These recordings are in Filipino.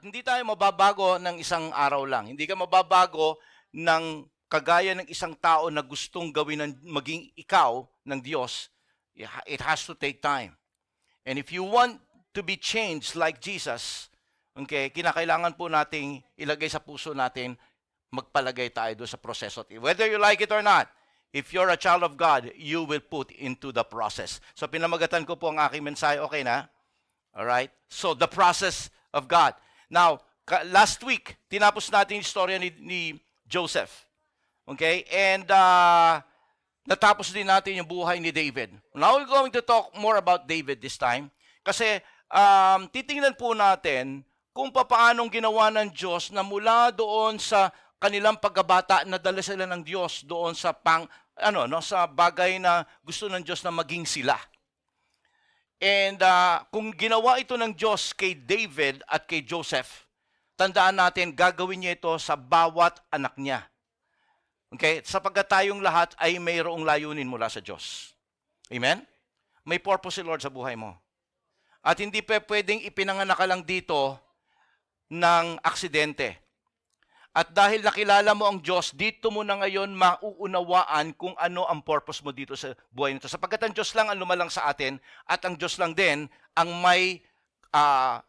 hindi tayo mababago ng isang araw lang. Hindi ka mababago ng kagaya ng isang tao na gustong gawin ng maging ikaw ng Diyos. It has to take time. And if you want to be changed like Jesus, okay, kinakailangan po nating ilagay sa puso natin, magpalagay tayo doon sa proseso. Whether you like it or not, if you're a child of God, you will put into the process. So pinamagatan ko po ang aking mensahe, okay na? Alright? So the process of God. Now, last week, tinapos natin yung istorya ni Joseph. Okay? And natapos din natin yung buhay ni David. Now we're going to talk more about David this time. Kasi titingnan po natin kung paanong ginawa ng Diyos na mula doon sa kanilang pagkabata, nadala sila ng Diyos doon sa sa bagay na gusto ng Diyos na maging sila. And kung ginawa ito ng Diyos kay David at kay Joseph, tandaan natin, gagawin niya ito sa bawat anak niya. Okay? Sapagkat tayong lahat ay mayroong layunin mula sa Diyos. Amen? May purpose si Lord sa buhay mo. At hindi pwedeng ipinanganak ka lang dito ng aksidente. At dahil nakilala mo ang Diyos, dito mo na ngayon mauunawaan kung ano ang purpose mo dito sa buhay nito. Sapagkat ang Diyos lang ang lumalang sa atin at ang Diyos lang din ang may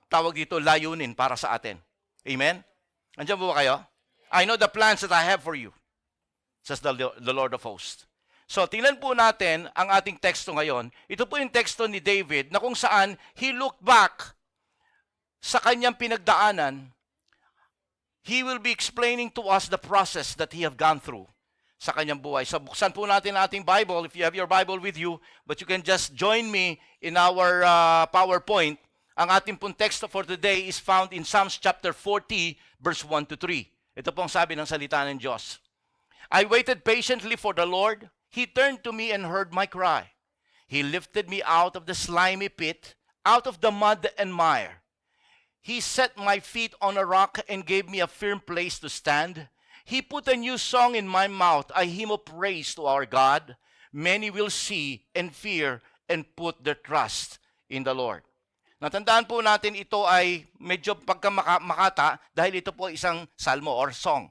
tawag dito layunin para sa atin. Amen? Andiyan po ba kayo? I know the plans that I have for you, says the Lord of hosts. So, tingnan po natin ang ating teksto ngayon. Ito po yung teksto ni David na kung saan he looked back sa kanyang pinagdaanan. He will be explaining to us the process that he have gone through sa kanyang buhay. So, buksan po natin ating Bible, if you have your Bible with you, but you can just join me in our PowerPoint. Ang ating pong teksto for today is found in Psalms chapter 40, verse 1 to 3. Ito pong sabi ng salita ng Diyos. I waited patiently for the Lord. He turned to me and heard my cry. He lifted me out of the slimy pit, out of the mud and mire. He set my feet on a rock and gave me a firm place to stand. He put a new song in my mouth, a hymn of praise to our God. Many will see and fear and put their trust in the Lord. Natandaan po natin ito ay medyo pagkamakata dahil ito po isang salmo or song.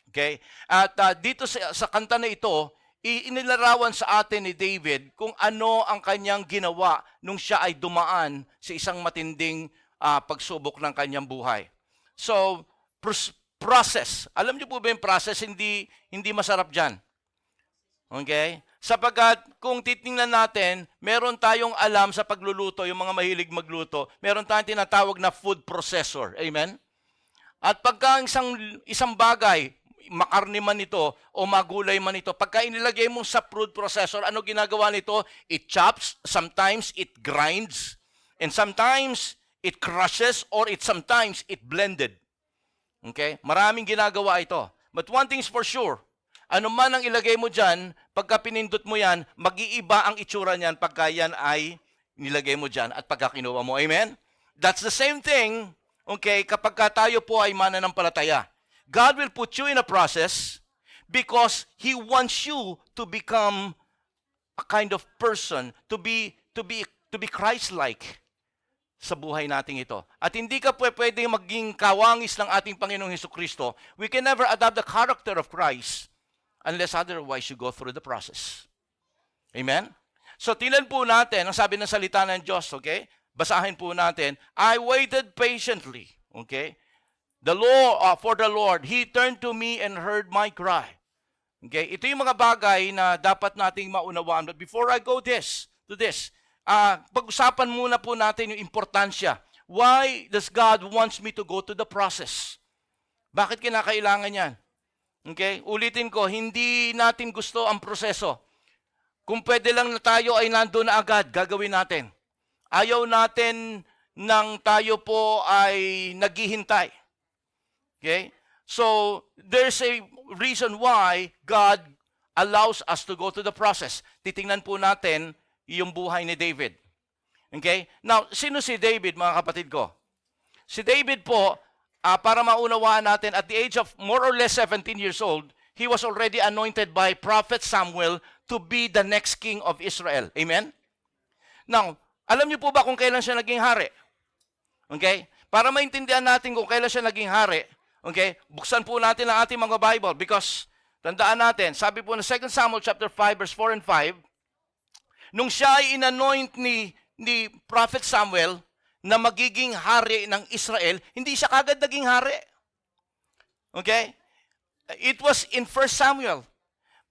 Okay? At dito sa kanta na ito, inilarawan sa atin ni David kung ano ang kanyang ginawa nung siya ay dumaan sa isang matinding pagsubok ng kanyang buhay. So, process. Alam niyo po ba yung process? Hindi masarap dyan. Okay? Sapagkat kung titingnan natin, meron tayong alam sa pagluluto, yung mga mahilig magluto, meron tayong tinatawag na food processor. Amen? At pagka isang bagay, makarni man ito o magulay man ito, pagka inilagay mo sa food processor, ano ginagawa nito? It chops, sometimes it grinds, and sometimes it crushes, or sometimes it blended. Okay? Maraming ginagawa ito. But one thing's for sure, ano man ang ilagay mo dyan, pagka pinindot mo yan, mag-iiba ang itsura niyan pagka yan ay nilagay mo dyan at pagka kinuha mo. Amen? That's the same thing, okay, kapag tayo po ay mananampalataya. God will put you in a process because He wants you to become a kind of person, to be Christ-like sa buhay nating ito. At hindi ka pwedeng maging kawangis ng ating Panginoong Hesukristo. We can never adopt the character of Christ unless otherwise you go through the process. Amen? So, tingnan po natin, ang sabi ng salita ng Diyos, okay? Basahin po natin, I waited patiently, okay? For the Lord, He turned to me and heard my cry. Okay? Ito yung mga bagay na dapat nating maunawaan. But before I go to this, pag-usapan muna po natin yung importansya. Why does God wants me to go to the process? Bakit kinakailangan yan? Okay? Ulitin ko, hindi natin gusto ang proseso. Kung pwede lang na tayo ay nandoon na agad, gagawin natin. Ayaw natin nang tayo po ay naghihintay. Okay? So, there's a reason why God allows us to go to the process. Titingnan po natin yung buhay ni David. Okay? Now, sino si David, mga kapatid ko? Si David po, para maunawaan natin, at the age of more or less 17 years old, he was already anointed by Prophet Samuel to be the next king of Israel. Amen? Now, alam niyo po ba kung kailan siya naging hari? Okay? Para maintindihan natin kung kailan siya naging hari, okay, buksan po natin ang ating mga Bible because tandaan natin, sabi po na 2 Samuel chapter 5 verse 4 and 5, nung siya ay inanoint ni Prophet Samuel na magiging hari ng Israel, hindi siya kagad naging hari. Okay? It was in 1 Samuel.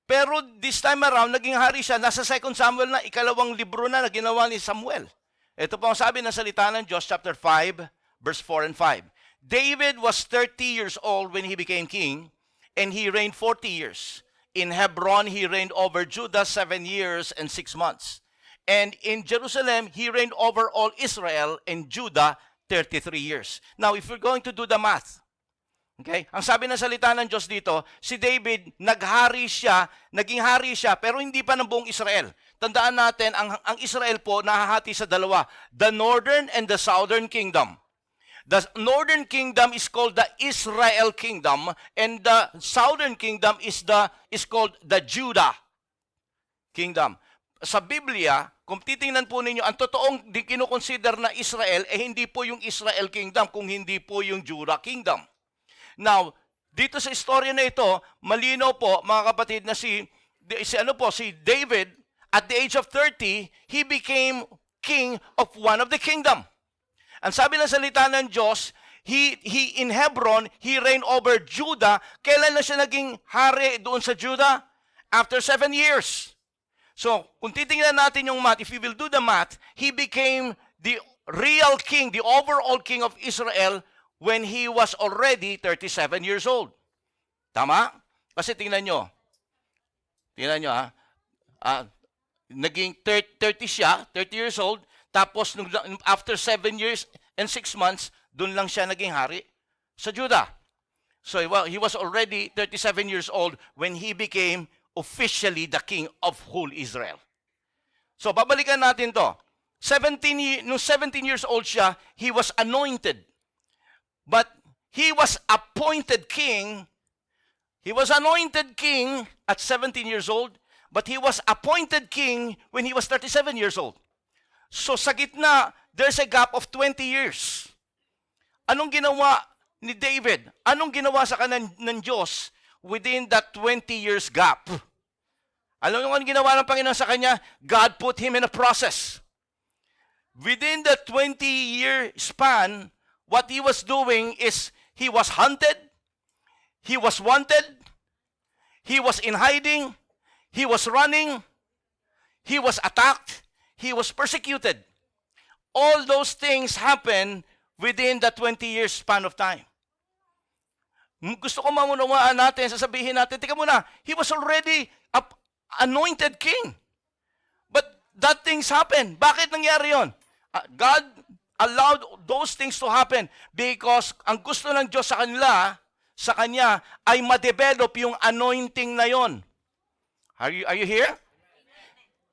Pero this time around, naging hari siya, nasa 2 Samuel na, ikalawang libro na ginawa ni Samuel. Ito po ang sabi ng salita ng Diyos, chapter 5, verse 4 and 5. David was 30 years old when he became king, and he reigned 40 years. In Hebron, he reigned over Judah 7 years and 6 months. And in Jerusalem, he reigned over all Israel and Judah 33 years. Now, if we're going to do the math, okay, ang sabi ng salita ng Diyos dito, si David, naging hari siya, pero hindi pa ng buong Israel. Tandaan natin, ang Israel po nahahati sa dalawa, the northern and the southern kingdom. The northern kingdom is called the Israel kingdom, and the southern kingdom is called the Judah kingdom. Sa Biblia, kung titingnan po ninyo, ang totoong kinukonsider na Israel, hindi po yung Israel kingdom, kung hindi po yung Judah kingdom. Now, dito sa istorya na ito, malinaw po, mga kapatid, na si David, at the age of 30, he became king of one of the kingdom. Ang sabi ng salita ng Diyos, in Hebron, he reigned over Judah. Kailan na siya naging hari doon sa Judah? After 7 years. So, kung titingnan natin yung math, if you will do the math, he became the real king, the overall king of Israel when he was already 37 years old. Tama? Kasi tingnan nyo naging 30 siya, 30 years old, tapos after 7 years and 6 months, doon lang siya naging hari sa Judah. So he was already 37 years old when he became officially the king of whole Israel. So babalikan natin to. 17 years old siya, he was anointed. But he was appointed king. He was anointed king at 17 years old, but he was appointed king when he was 37 years old. So sa gitna, there's a gap of 20 years. Anong ginawa ni David? Anong ginawa sa kanan ng Diyos within that 20 years gap? Alam mo anong ginawa ng Panginoon sa kanya? God put him in a process. Within the 20-year span, what he was doing is he was hunted, he was wanted, he was in hiding, he was running, he was attacked, he was persecuted. All those things happen within the 20-year span of time. Gusto ko mamunawaan natin, sasabihin natin, tika muna, he was already anointed king. But that things happen. Bakit nangyari yon? God allowed those things to happen because ang gusto ng Diyos sa kanya, ay ma-develop yung anointing na yon. Are you here?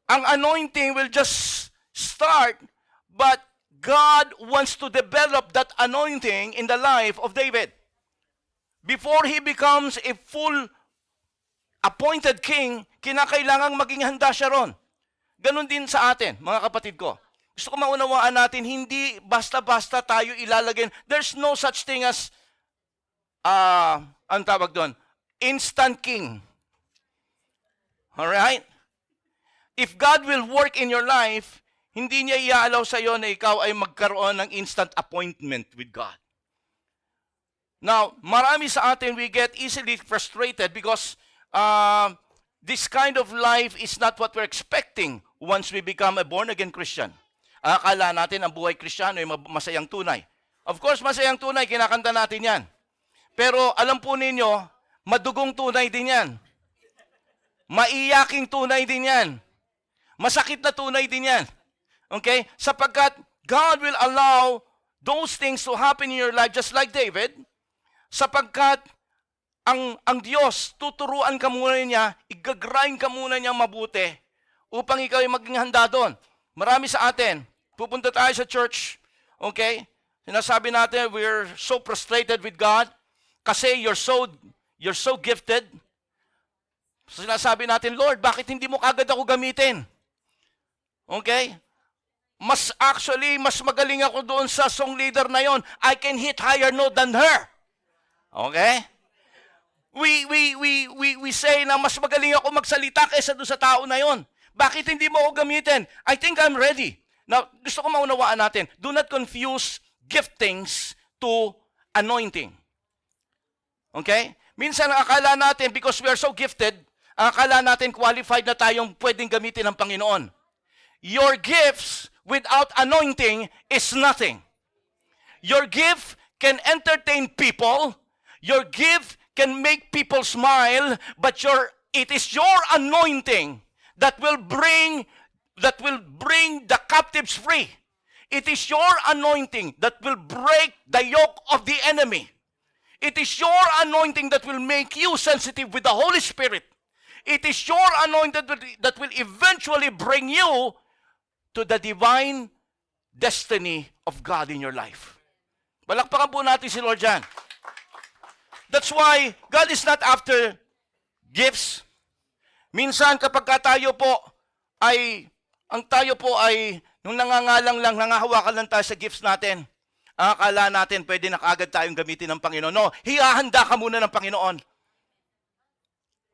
Ang anointing will just start, but God wants to develop that anointing in the life of David. Before he becomes a full appointed king, kinakailangang maging handa siya ron. Ganon din sa atin, mga kapatid ko. Gusto ko maunawaan natin, hindi basta-basta tayo ilalagay. There's no such thing as, ang tawag doon, instant king. Alright? If God will work in your life, hindi niya iaalaw sa iyo na ikaw ay magkaroon ng instant appointment with God. Now, marami sa atin, we get easily frustrated because this kind of life is not what we're expecting once we become a born-again Christian. Akala natin ang buhay Kristiyano ay masayang tunay. Of course, masayang tunay, kinakanta natin yan. Pero alam po ninyo, madugong tunay din yan. Maiyaking tunay din yan. Masakit na tunay din yan. Okay? Sapagkat God will allow those things to happen in your life just like David, sapagkat ang Diyos, tuturuan ka muna niya, igagrind ka muna niya mabuti upang ikaw ay maging handa doon. Marami sa atin, pupunta tayo sa church, okay? Sinasabi natin, we're so frustrated with God kasi you're so gifted. Sinasabi natin, Lord, bakit hindi mo kagad ako gamitin? Okay? mas magaling ako doon sa song leader na yon. I can hit higher note than her. Okay? We say na mas magaling ako magsalita kaysa doon sa tao na yon. Bakit hindi mo ako gamitin? I think I'm ready. Now, gusto ko maunawaan natin, do not confuse giftings to anointing. Okay? Minsan akala natin, because we are so gifted, akala natin qualified na tayong pwedeng gamitin ng Panginoon. Your gifts without anointing is nothing. Your gift can entertain people. Your gift can make people smile, but it is your anointing that will bring the captives free. It is your anointing that will break the yoke of the enemy. It is your anointing that will make you sensitive with the Holy Spirit. It is your anointing that will eventually bring you to the divine destiny of God in your life. Balakpakan po natin si Lord dyan. That's why God is not after gifts. Minsan kapag tayo po ay nung nangangalang lang, nangahawakan lang tayo sa gifts natin, akala natin pwede na kaagad tayong gamitin ng Panginoon. No, hihahanda ka muna ng Panginoon.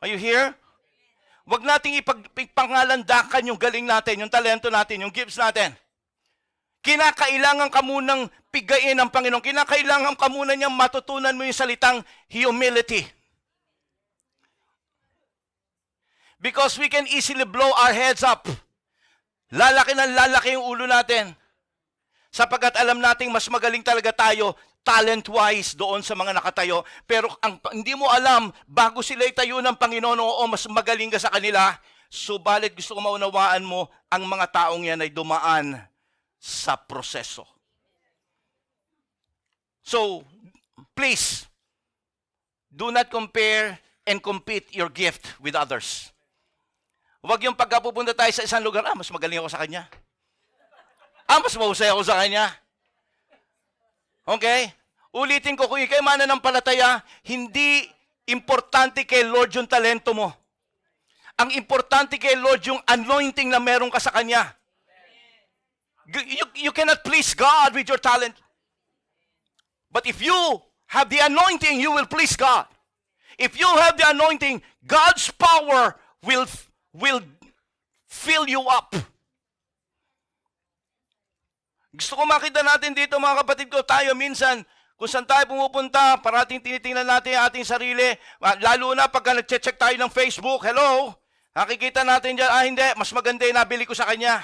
Are you here? Huwag nating ipagpangalandakan yung galing natin, yung talento natin, yung gifts natin. Kinakailangan ka munang pigain ng Panginoon. Kinakailangan ka muna niyang matutunan mo yung salitang humility. Because we can easily blow our heads up. Lalaki ng lalaki yung ulo natin. Sapagkat alam nating mas magaling talaga tayo talent-wise doon sa mga nakatayo. Pero hindi mo alam, bago sila itayo ng Panginoon, oo, mas magaling ka sa kanila. Subalit gusto ko maunawaan mo, ang mga taong yan ay dumaan sa proseso. So, please, do not compare and compete your gift with others. Huwag yung pagkapupunta tayo sa isang lugar, mas magaling ako sa kanya. Mas mahusay ako sa kanya. Okay? Ulitin ko, kung ikay mananampalataya, hindi importante kay Lord yung talento mo. Ang importante kay Lord yung anointing na meron ka sa kanya. You cannot please God with your talent. But if you have the anointing, you will please God. If you have the anointing, God's power will fill you up. Gusto ko makita natin dito, mga kapatid ko, tayo minsan, kung saan tayo pumupunta, parating tinitingnan natin ang ating sarili, lalo na pagka nag-check tayo ng Facebook, hello, nakikita natin dyan, hindi, mas maganda yung nabili ko sa kanya.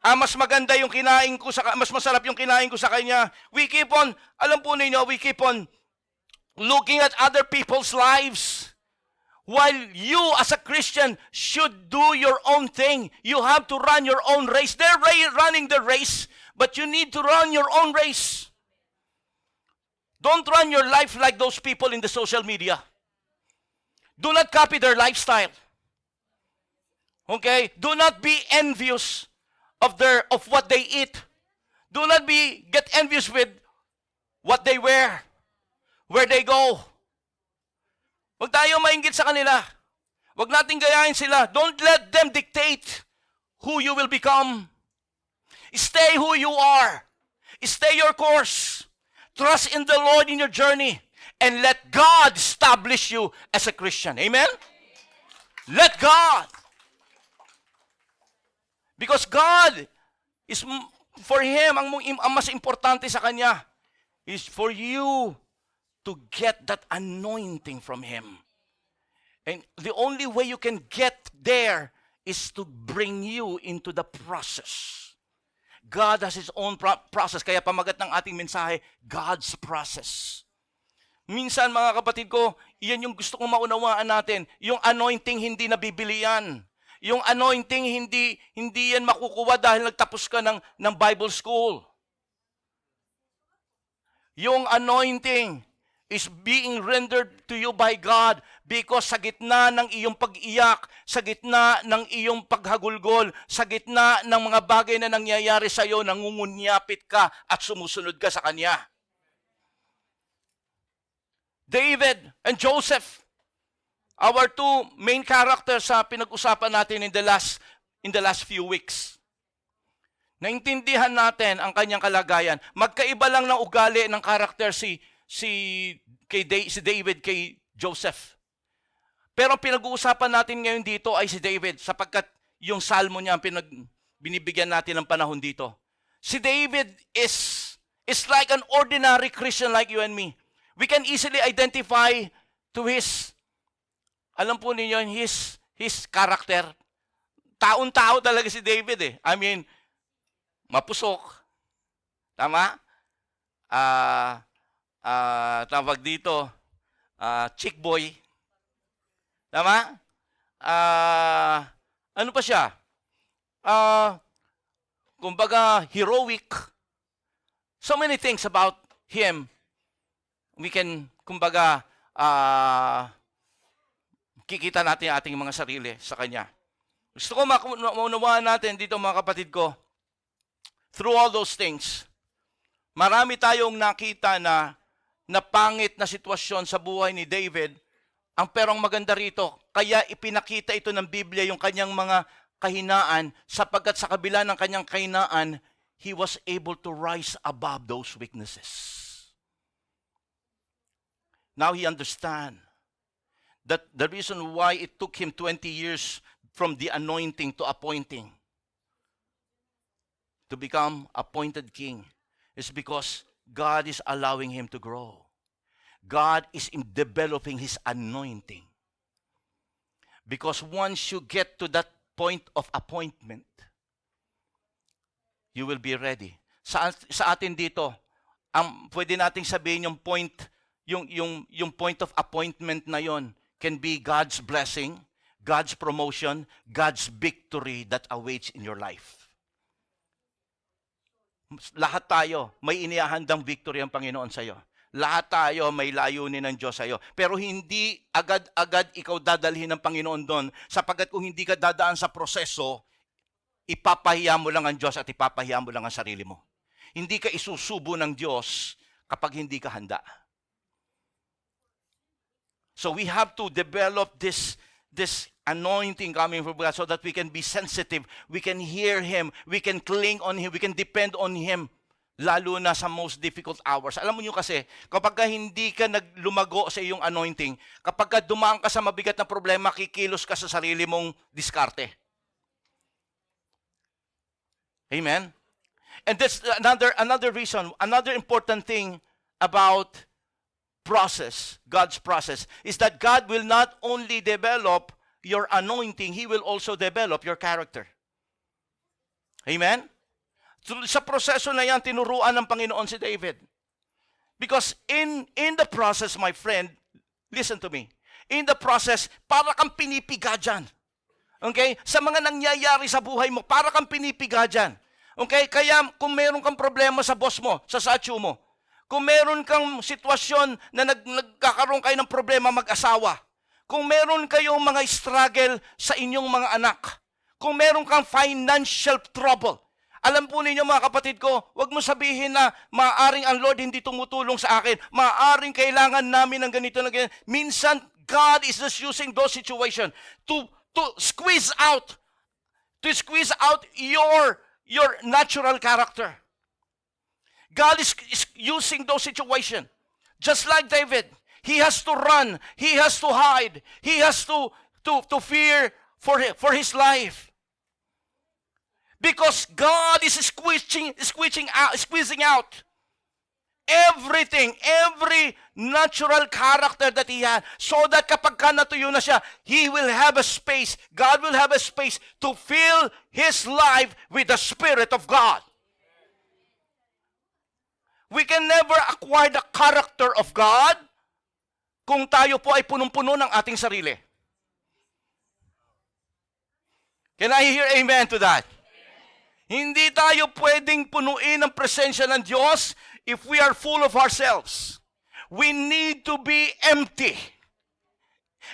Mas maganda yung kinain ko, mas masarap yung kinain ko sa kanya. We keep on, alam po ninyo, we keep on looking at other people's lives. While you as a Christian should do your own thing. You have to run your own race. They're running the race, but you need to run your own race. Don't run your life like those people in the social media. Do not copy their lifestyle. Okay? Do not be envious of what they eat. Do not get envious with what they wear, where they go. Huwag tayo mainggit sa kanila. Huwag nating gayahin sila. Don't let them dictate who you will become. Stay who you are. Stay your course. Trust in the Lord in your journey. And let God establish you as a Christian. Amen? Let God. Because God is, for Him, ang mas importante sa Kanya is for you to get that anointing from Him. And the only way you can get there is to bring you into the process. God has His own process. Kaya pamagat ng ating mensahe, God's process. Minsan, mga kapatid ko, iyan yung gusto kong maunawaan natin. Yung anointing, hindi nabibili yan. Yung anointing, hindi yan makukuha dahil nagtapos ka ng Bible school. Yung anointing is being rendered to you by God because sa gitna ng iyong pag-iyak, sa gitna ng iyong paghagulgol, sa gitna ng mga bagay na nangyayari sa iyo, nangungunyapit ka at sumusunod ka sa Kanya. David and Joseph, our two main characters sa pinag-usapan natin in the last few weeks. Naintindihan natin ang kanyang kalagayan. Magkaiba lang ng ugali ng karakter si David kay Joseph. Pero ang pinag-uusapan natin ngayon dito ay si David sapagkat yung salmo niya ang binibigyan natin ng panahon dito. Si David is like an ordinary Christian like you and me. We can easily identify to his, alam po ninyo, his character. Taon-tao talaga si David eh. I mean, mapusok. Tama? Tawag dito, chick boy. Tama? Ano pa siya? Kumbaga, heroic. So many things about him. We can, kumbaga, kikita natin ating mga sarili sa kanya. Gusto ko maunawaan natin dito mga kapatid ko, through all those things, marami tayong nakita na pangit na sitwasyon sa buhay ni David. Ang perong maganda rito, kaya ipinakita ito ng Biblia yung kanyang mga kahinaan sapagkat sa kabila ng kanyang kahinaan, he was able to rise above those weaknesses. Now he understand that the reason why it took him 20 years from the anointing to appointing to become appointed king is because God is allowing him to grow. God is in developing his anointing. Because once you get to that point of appointment, you will be ready. Sa atin dito, ang pwede nating sabihin yung point, yung point of appointment na yon can be God's blessing, God's promotion, God's victory that awaits in your life. Lahat tayo, may inihahandang victory ang Panginoon sa iyo. Lahat tayo may layunin ng Diyos sa iyo. Pero hindi agad-agad ikaw dadalhin ng Panginoon doon sapagkat kung hindi ka dadaan sa proseso, ipapahiya mo lang ang Diyos at ipapahiya mo lang ang sarili mo. Hindi ka isusubo ng Diyos kapag hindi ka handa. So we have to develop this anointing coming from God so that we can be sensitive, we can hear Him, we can cling on Him, we can depend on Him. Lalo na sa most difficult hours. Alam mo nyo kasi, kapag hindi ka naglumago sa iyong anointing, kapag dumaan ka sa mabigat na problema, kikilos ka sa sarili mong diskarte. Amen? And that's another reason, another important thing about process, God's process, is that God will not only develop your anointing, He will also develop your character. Amen? Sa proseso na yan, tinuruan ng Panginoon si David. Because in the process, my friend, listen to me, in the process, para kang pinipiga dyan. Okay? Sa mga nangyayari sa buhay mo, para kang pinipiga dyan. Okay? Kaya kung meron kang problema sa boss mo, sa satyo mo, kung meron kang sitwasyon na nagkakaroon kayo ng problema mag-asawa, kung meron kayong mga struggle sa inyong mga anak, kung meron kang financial trouble, alam po ninyo mga kapatid ko, huwag mo sabihin na maaaring ang Lord hindi tumutulong sa akin. Maaaring kailangan namin ng ganito na ganito. Minsan, God is just using those situations to squeeze out your natural character. God is using those situations. Just like David, he has to run, he has to hide, he has to fear for his life. Because God is squeezing out everything, every natural character that He had, so that kapag ka natuyo na siya, He will have a space, God will have a space to fill His life with the Spirit of God. We can never acquire the character of God kung tayo po ay punong-puno ng ating sarili. Can I hear amen to that? Hindi tayo pwedeng punuin ang presensya ng Diyos if we are full of ourselves. We need to be empty.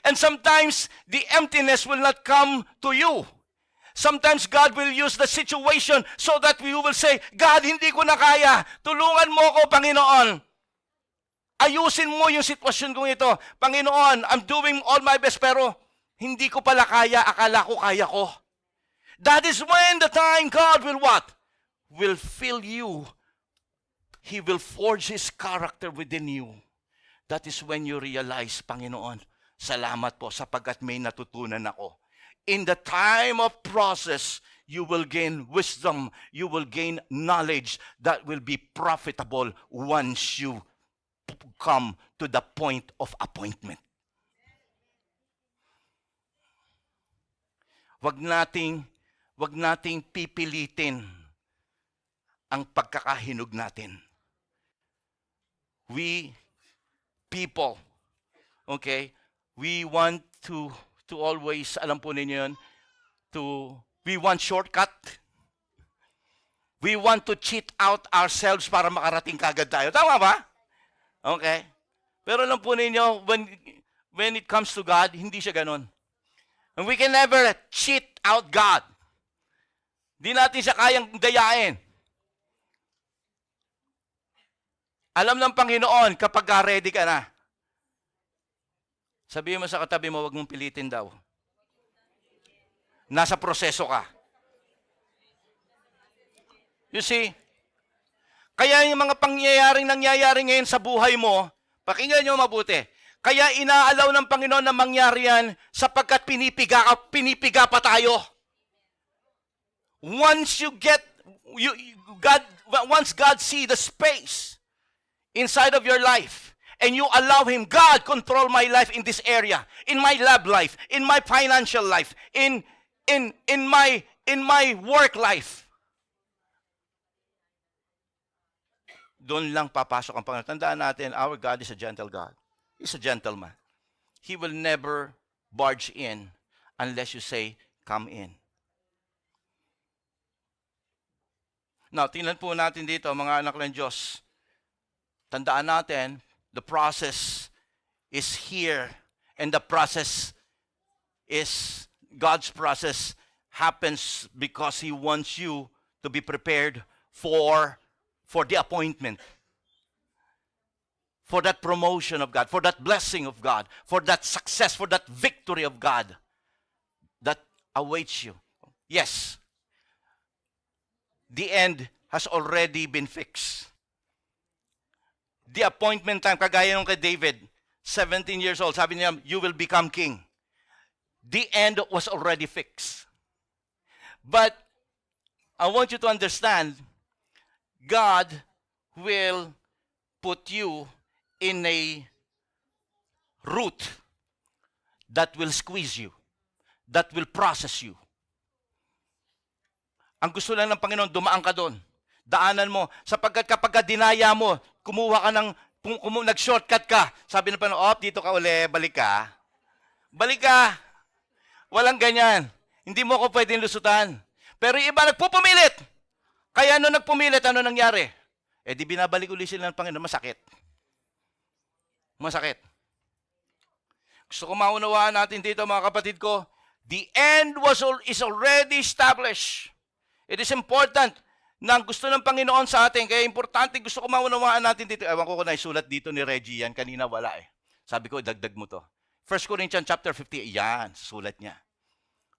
And sometimes, the emptiness will not come to you. Sometimes, God will use the situation so that we will say, God, hindi ko na kaya. Tulungan mo ko, Panginoon. Ayusin mo yung sitwasyon kong ito. Panginoon, I'm doing all my best, pero hindi ko pala kaya. Akala ko kaya ko. That is when the time God will what? will fill you. He will forge His character within you. That is when you realize, Panginoon, salamat po sapagkat may natutunan ako. In the time of process, you will gain wisdom, you will gain knowledge that will be profitable once you come to the point of appointment. Wag nating pipilitin ang pagkakahinog natin. We people, okay, we want to always, alam po ninyo yun, we want shortcut. We want to cheat out ourselves para makarating kagad tayo. Tama ba? Okay. Pero alam po ninyo, when it comes to God, hindi siya ganun. And we can never cheat out God. Di natin siya kayang dayain. Alam ng Panginoon kapag ready ka na. Sabihin mo sa katabi mo, wag mong pilitin daw. Nasa proseso ka. You see? Kaya yung mga pangyayaring nangyayari ngayon sa buhay mo, pakinggan nyo mabuti. Kaya inaalaw ng Panginoon na mangyari yan sapagkat pinipiga pa tayo. Once God see the space inside of your life, and you allow Him, God, control my life in this area, in my love life, in my financial life, in my work life. Doon lang papasok ang Panginoon. Tandaan natin, our God is a gentle God. He's a gentleman. He will never barge in unless you say, come in. Now, tingnan po natin dito, mga anak ng Diyos. Tandaan natin, the process is here. And the process is, God's process happens because He wants you to be prepared for the appointment. For that promotion of God, for that blessing of God, for that success, for that victory of God that awaits you. Yes, the end has already been fixed. The appointment time, kagaya nung kay David, 17 years old, sabi niya, you will become king. The end was already fixed. But I want you to understand, God will put you in a route that will squeeze you, that will process you. Ang gusto lang ng Panginoon, dumaan ka doon. Daanan mo. Sapagkat kapag dinaya mo, kumuha ka ng, nag-shortcut ka. Sabi ng Panginoon, dito ka uli, balik ka. Balik ka. Walang ganyan. Hindi mo ako pwedeng lusutan. Pero yung iba nagpupumilit. Kaya nung nagpumilit, ano nangyari? Di binabalik uli sila ng Panginoon, masakit. Masakit. Gusto ko maunawaan natin dito, mga kapatid ko, the end is already established. It is important na gusto ng Panginoon sa atin. Kaya importante, gusto ko maunawaan natin dito. Ewan ko na isulat dito ni Reggie yan. Kanina wala eh. Sabi ko, dagdag mo to. 1 Corinthians chapter 50, yan, sulat niya.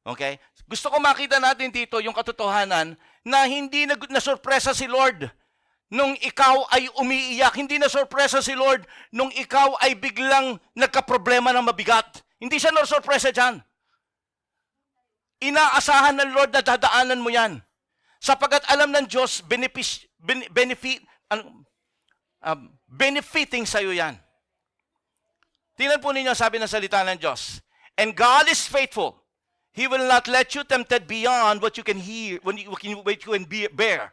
Okay? Gusto ko makita natin dito yung katotohanan na hindi na-surpresa si Lord nung ikaw ay umiiyak. Hindi na sorpresa si Lord nung ikaw ay biglang nagkaproblema ng mabigat. Hindi siya na-sorpresa dyan. Inaasahan ng Lord na dadaanan mo yan. Sapagat alam ng Diyos, benefiting sa'yo yan. Tingnan po ninyo, sabi ng salita ng Diyos, and God is faithful. He will not let you tempted beyond what you can hear, what you can bear.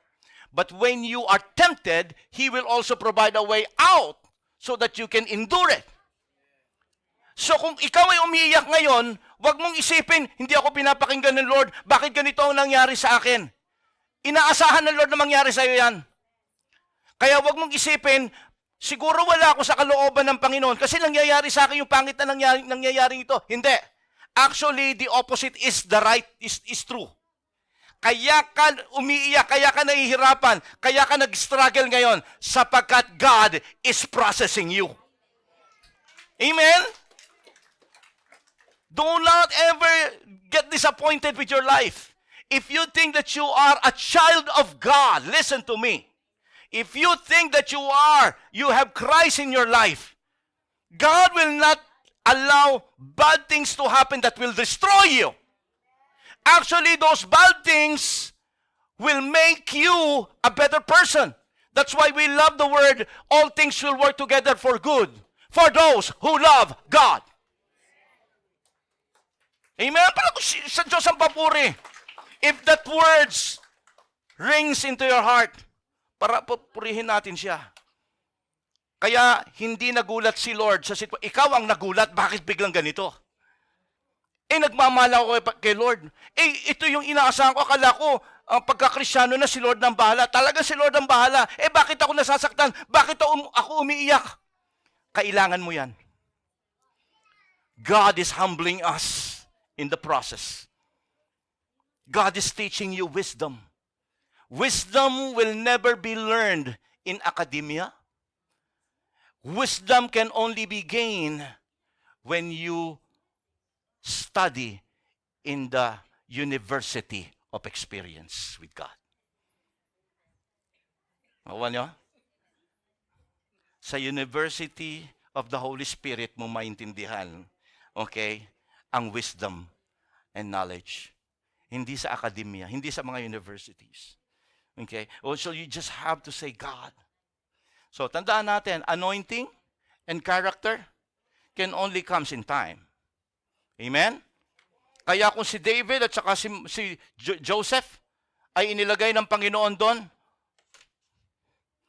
But when you are tempted, He will also provide a way out so that you can endure it. So kung ikaw ay umiiyak ngayon, wag mong isipin, hindi ako pinapakinggan ng Lord, bakit ganito ang nangyari sa akin? Inaasahan ng Lord na mangyari sa iyo yan. Kaya wag mong isipin, siguro wala ako sa kalooban ng Panginoon kasi nangyayari sa akin yung pangit na nangyayari ito. Hindi. Actually, the opposite is true. Kaya ka umiiyak, kaya ka nahihirapan, kaya ka nag-struggle ngayon sapagkat God is processing you. Amen? Do not ever get disappointed with your life. If you think that you are a child of God, listen to me. If you think that you have Christ in your life, God will not allow bad things to happen that will destroy you. Actually, those bad things will make you a better person. That's why we love the word, all things will work together for good, for those who love God. Amen? Parang sa Diyos ang papuri. If that words rings into your heart, para purihin natin siya. Kaya hindi nagulat si Lord sa sitwasyon. Ikaw ang nagulat, bakit biglang ganito? Nagmamala ko kay Lord. Ito yung inaasahan ko. Akala ko, ang pagkakristyano na si Lord ang bahala. Talaga si Lord ang bahala. Bakit ako nasasaktan? Bakit ako umiiyak? Kailangan mo yan. God is humbling us in the process. God is teaching you wisdom. Wisdom will never be learned in academia. Wisdom can only be gained when you study in the university of experience with God. Makuha niyo? Sa University of the Holy Spirit mo maintindihan, okay, ang wisdom and knowledge. Hindi sa academia, hindi sa mga universities. Okay? Also, you just have to say God. So, tandaan natin, anointing and character can only comes in time. Amen? Kaya kung si David at saka si Joseph ay inilagay ng Panginoon doon,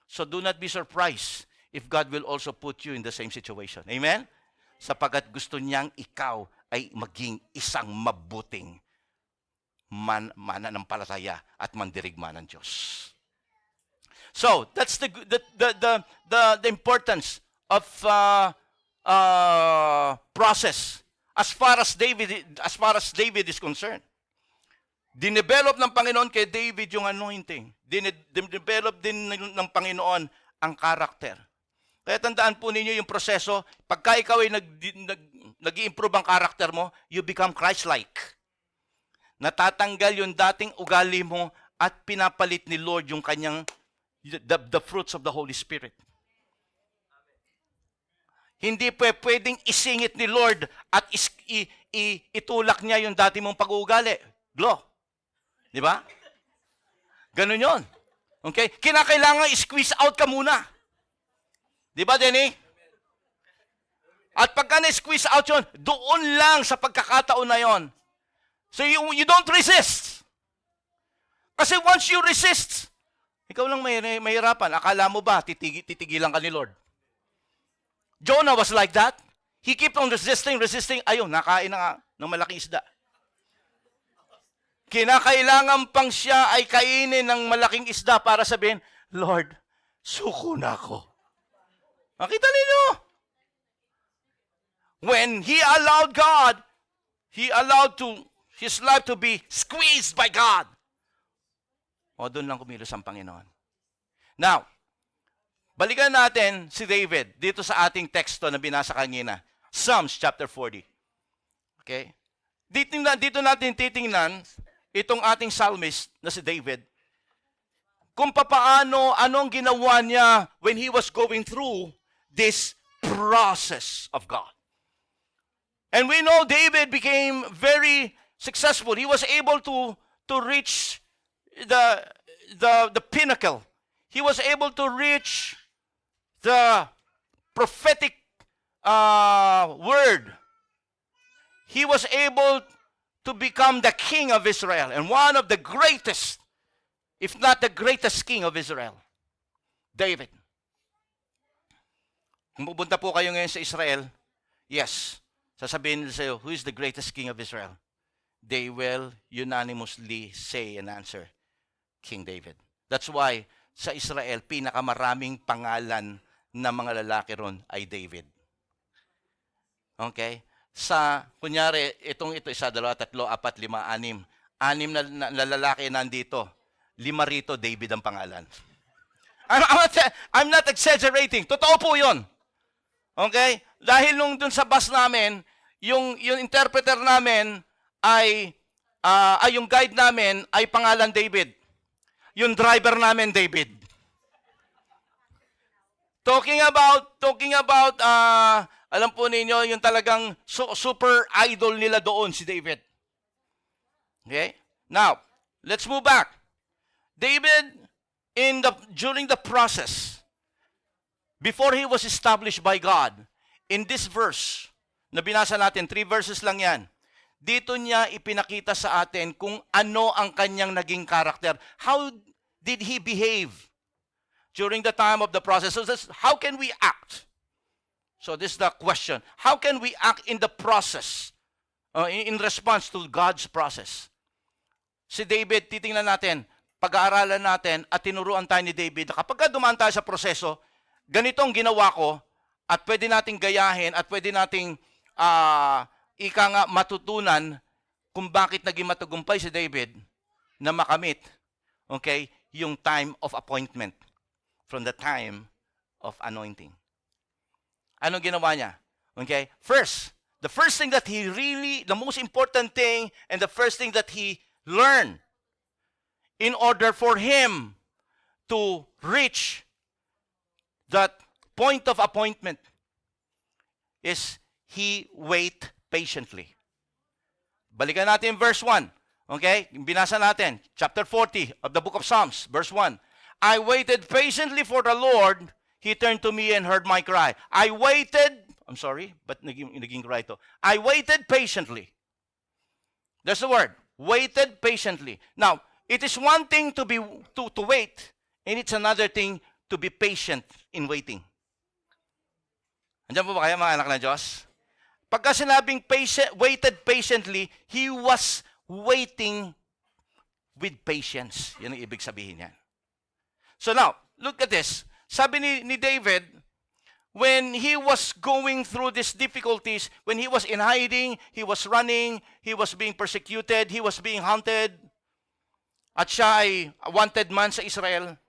so do not be surprised if God will also put you in the same situation. Amen? Sapagat gusto niyang ikaw ay maging isang mabuting mananampalataya at mandirigma ng Diyos. So, that's the importance of process as far as David is concerned. Dinevelop ng Panginoon kay David yung anointing. Dinevelop din ng Panginoon ang karakter. Kaya tandaan po ninyo yung proseso, pagka ikaw ay nag-i-improve ang karakter mo, you become Christ-like. Natatanggal yung dating ugali mo at pinapalit ni Lord yung kanyang the fruits of the Holy Spirit. Hindi pwedeng isingit ni Lord at itulak niya yung dati mong pag-uugali. Glo. Di ba? Ganun yon. Okay? Kinakailangan i-squeeze out ka muna. Di ba, Denny? At pagka na-squeeze out yon, doon lang sa pagkakataon na yon. So you don't resist. Kasi once you resist, ikaw lang mahirapan. Akala mo ba, titigilan ka ni Lord? Jonah was like that. He kept on resisting. Ayun, nakain na nga ng malaking isda. Kinakailangan pang siya ay kainin ng malaking isda para sabihin, Lord, suko na ako. Makita ninyo? When he allowed God, he allowed his life to be squeezed by God. O doon lang kumilos ang Panginoon. Now, balikan natin si David dito sa ating teksto na binasa kanina. Psalms chapter 40. Okay? Dito natin titingnan itong ating psalmist na si David. Kung anong ginawa niya when he was going through this process of God. And we know David became very successful. He was able to reach the pinnacle. He was able to reach the prophetic word. He was able to become the king of Israel and one of the greatest, if not the greatest king of Israel, David. Kung pupunta po kayo ngayon sa Israel, yes, sasabihin nila sa iyo, who is the greatest king of Israel? They will unanimously say and answer, King David. That's why sa Israel, pinakamaraming pangalan na mga lalaki ron ay David. Okay? Kunyari, ito, 1, 2, 3, 4, 5, 6. 6 na lalaki nandito. 5 rito, David ang pangalan. I'm not exaggerating. Totoo po yun. Okay? Dahil nung dun sa bus namin, yung interpreter namin ay yung guide namin ay pangalan David. Yung driver namin David. Talking about, alam po ninyo, yung talagang super idol nila doon, si David. Okay? Now, let's move back. David, during the process, before he was established by God, in this verse, na binasa natin, 3 verses lang yan, dito niya ipinakita sa atin kung ano ang kanyang naging karakter. How did he behave during the time of the process? So how can we act? So this is the question. How can we act in the process, in response to God's process? Si David, titingnan natin, pag-aaralan natin at tinuruan tayo ni David, kapag dumaan tayo sa proseso, ganito ang ginawa ko at pwede nating gayahin at pwede nating ika nga matutunan kung bakit naging matagumpay si David na makamit, okay, yung time of appointment from the time of anointing. Anong ginawa niya? Okay? The first thing that the most important thing and the first thing that he learned in order for him to reach that point of appointment is he wait patiently. Balikan natin verse 1. Okay? Binasa natin. Chapter 40 of the book of Psalms, verse 1. I waited patiently for the Lord. He turned to me and heard my cry. I naging cry to? I waited patiently. That's the word. Waited patiently. Now, it is one thing to wait, and it's another thing to be patient in waiting. Andiyan po ba kayo, mga anak ng Diyos? Pagka sinabing waited patiently, he was waiting with patience. Yan ang ibig sabihin niyan. So now, look at this. Sabi ni David, when he was going through these difficulties, when he was in hiding, he was running, he was being persecuted, he was being hunted, at siya ay wanted man sa Israel,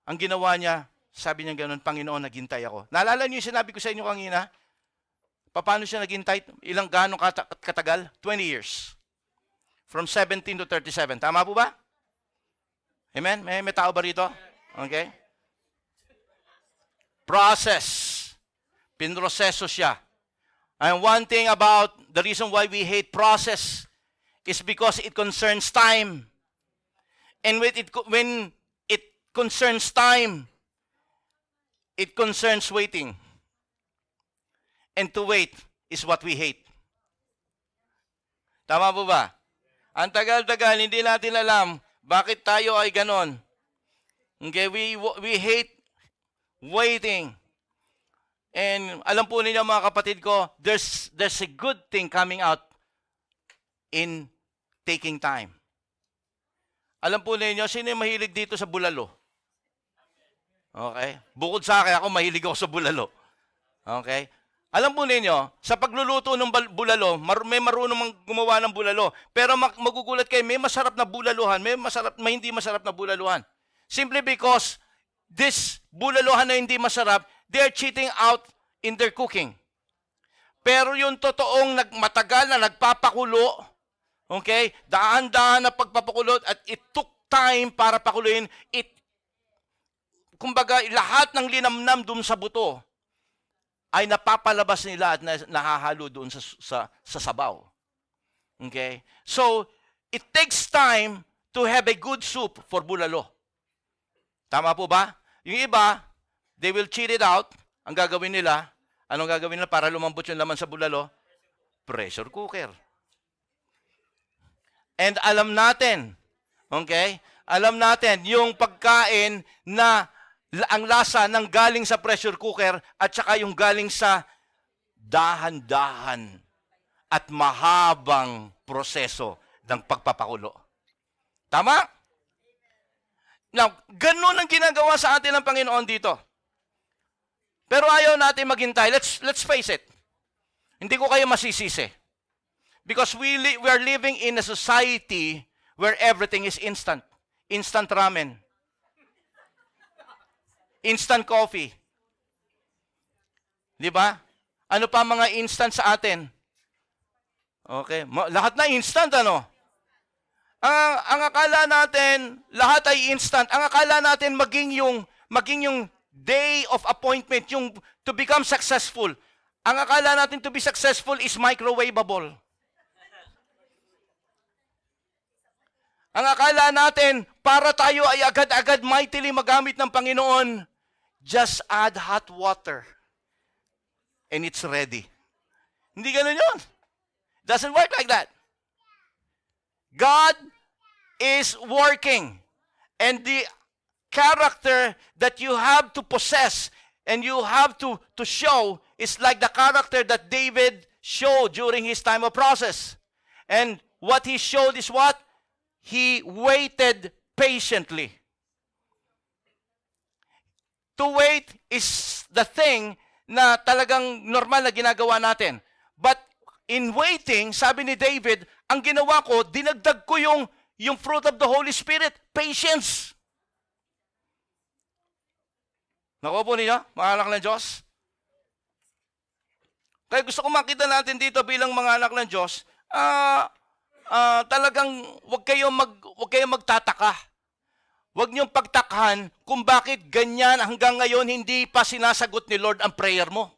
ang ginawa niya, sabi niya gano'n, Panginoon, naghintay ako. Naalala niyo yung sinabi ko sa inyo kanina? Paano siya naghintay? Gano'ng katagal? 20 years. From 17 to 37. Tama po ba? Amen? May tao ba rito? Okay? Process. Pinroseso siya. And one thing about the reason why we hate process is because it concerns time. And when it concerns time, it concerns waiting. And to wait is what we hate. Tama po ba? Ang tagal-tagal, hindi natin alam bakit tayo ay ganon. Okay, we hate waiting. And alam po ninyo mga kapatid ko, there's a good thing coming out in taking time. Alam po ninyo, sino yung mahilig dito sa bulalo? Okay? Bukod sa akin, ako mahilig ako sa bulalo. Okay? Alam po ninyo, sa pagluluto ng bulalo, may marunong gumawa ng bulalo. Pero magugulat kayo, may masarap na bulaluhan, may hindi masarap na bulaluhan. Simply because this bulaluhan na hindi masarap, they're cheating out in their cooking. Pero yung totoong matagal na nagpapakulo, okay, daan-daan na pagpapakulo at it took time para pakuluin, kumbaga lahat ng linamnam dun sa buto ay napapalabas nila at nahahalo doon sa sabaw. Okay? So, it takes time to have a good soup for bulalo. Tama po ba? Yung iba, they will cheat it out. Ang gagawin nila, anong gagawin nila para lumambot yung laman sa bulalo? Pressure cooker. And alam natin, okay? Alam natin, yung pagkain na ang lasa ng galing sa pressure cooker at saka yung galing sa dahan-dahan at mahabang proseso ng pagpapakulo. Tama? Now, ganun ang ginagawa sa atin ng Panginoon dito. Pero ayaw natin maghintay. Let's face it. Hindi ko kayo masisisi. Because we are living in a society where everything is instant. Instant ramen. Instant coffee. Di ba? Ano pa mga instant sa atin? Okay? Lahat na instant, ano? Ang akala natin, lahat ay instant. Ang akala natin maging yung day of appointment, yung to become successful. Ang akala natin to be successful is microwavable. Ang akala natin, para tayo ay agad-agad mightily magamit ng Panginoon, just add hot water and it's ready. Hindi ganun yun. Doesn't work like that. God is working. And the character that you have to possess and you have to show is like the character that David showed during his time of process. And what he showed is what? He waited patiently. To wait is the thing na talagang normal na ginagawa natin. But in waiting, sabi ni David, ang ginawa ko, dinagdag ko yung fruit of the Holy Spirit, patience. Nakuha po ninyo, mga anak ng Diyos? Kaya gusto ko makita natin dito bilang mga anak ng Diyos, talagang huwag kayong magtataka. Huwag niyong pagtakhan kung bakit ganyan hanggang ngayon hindi pa sinasagot ni Lord ang prayer mo.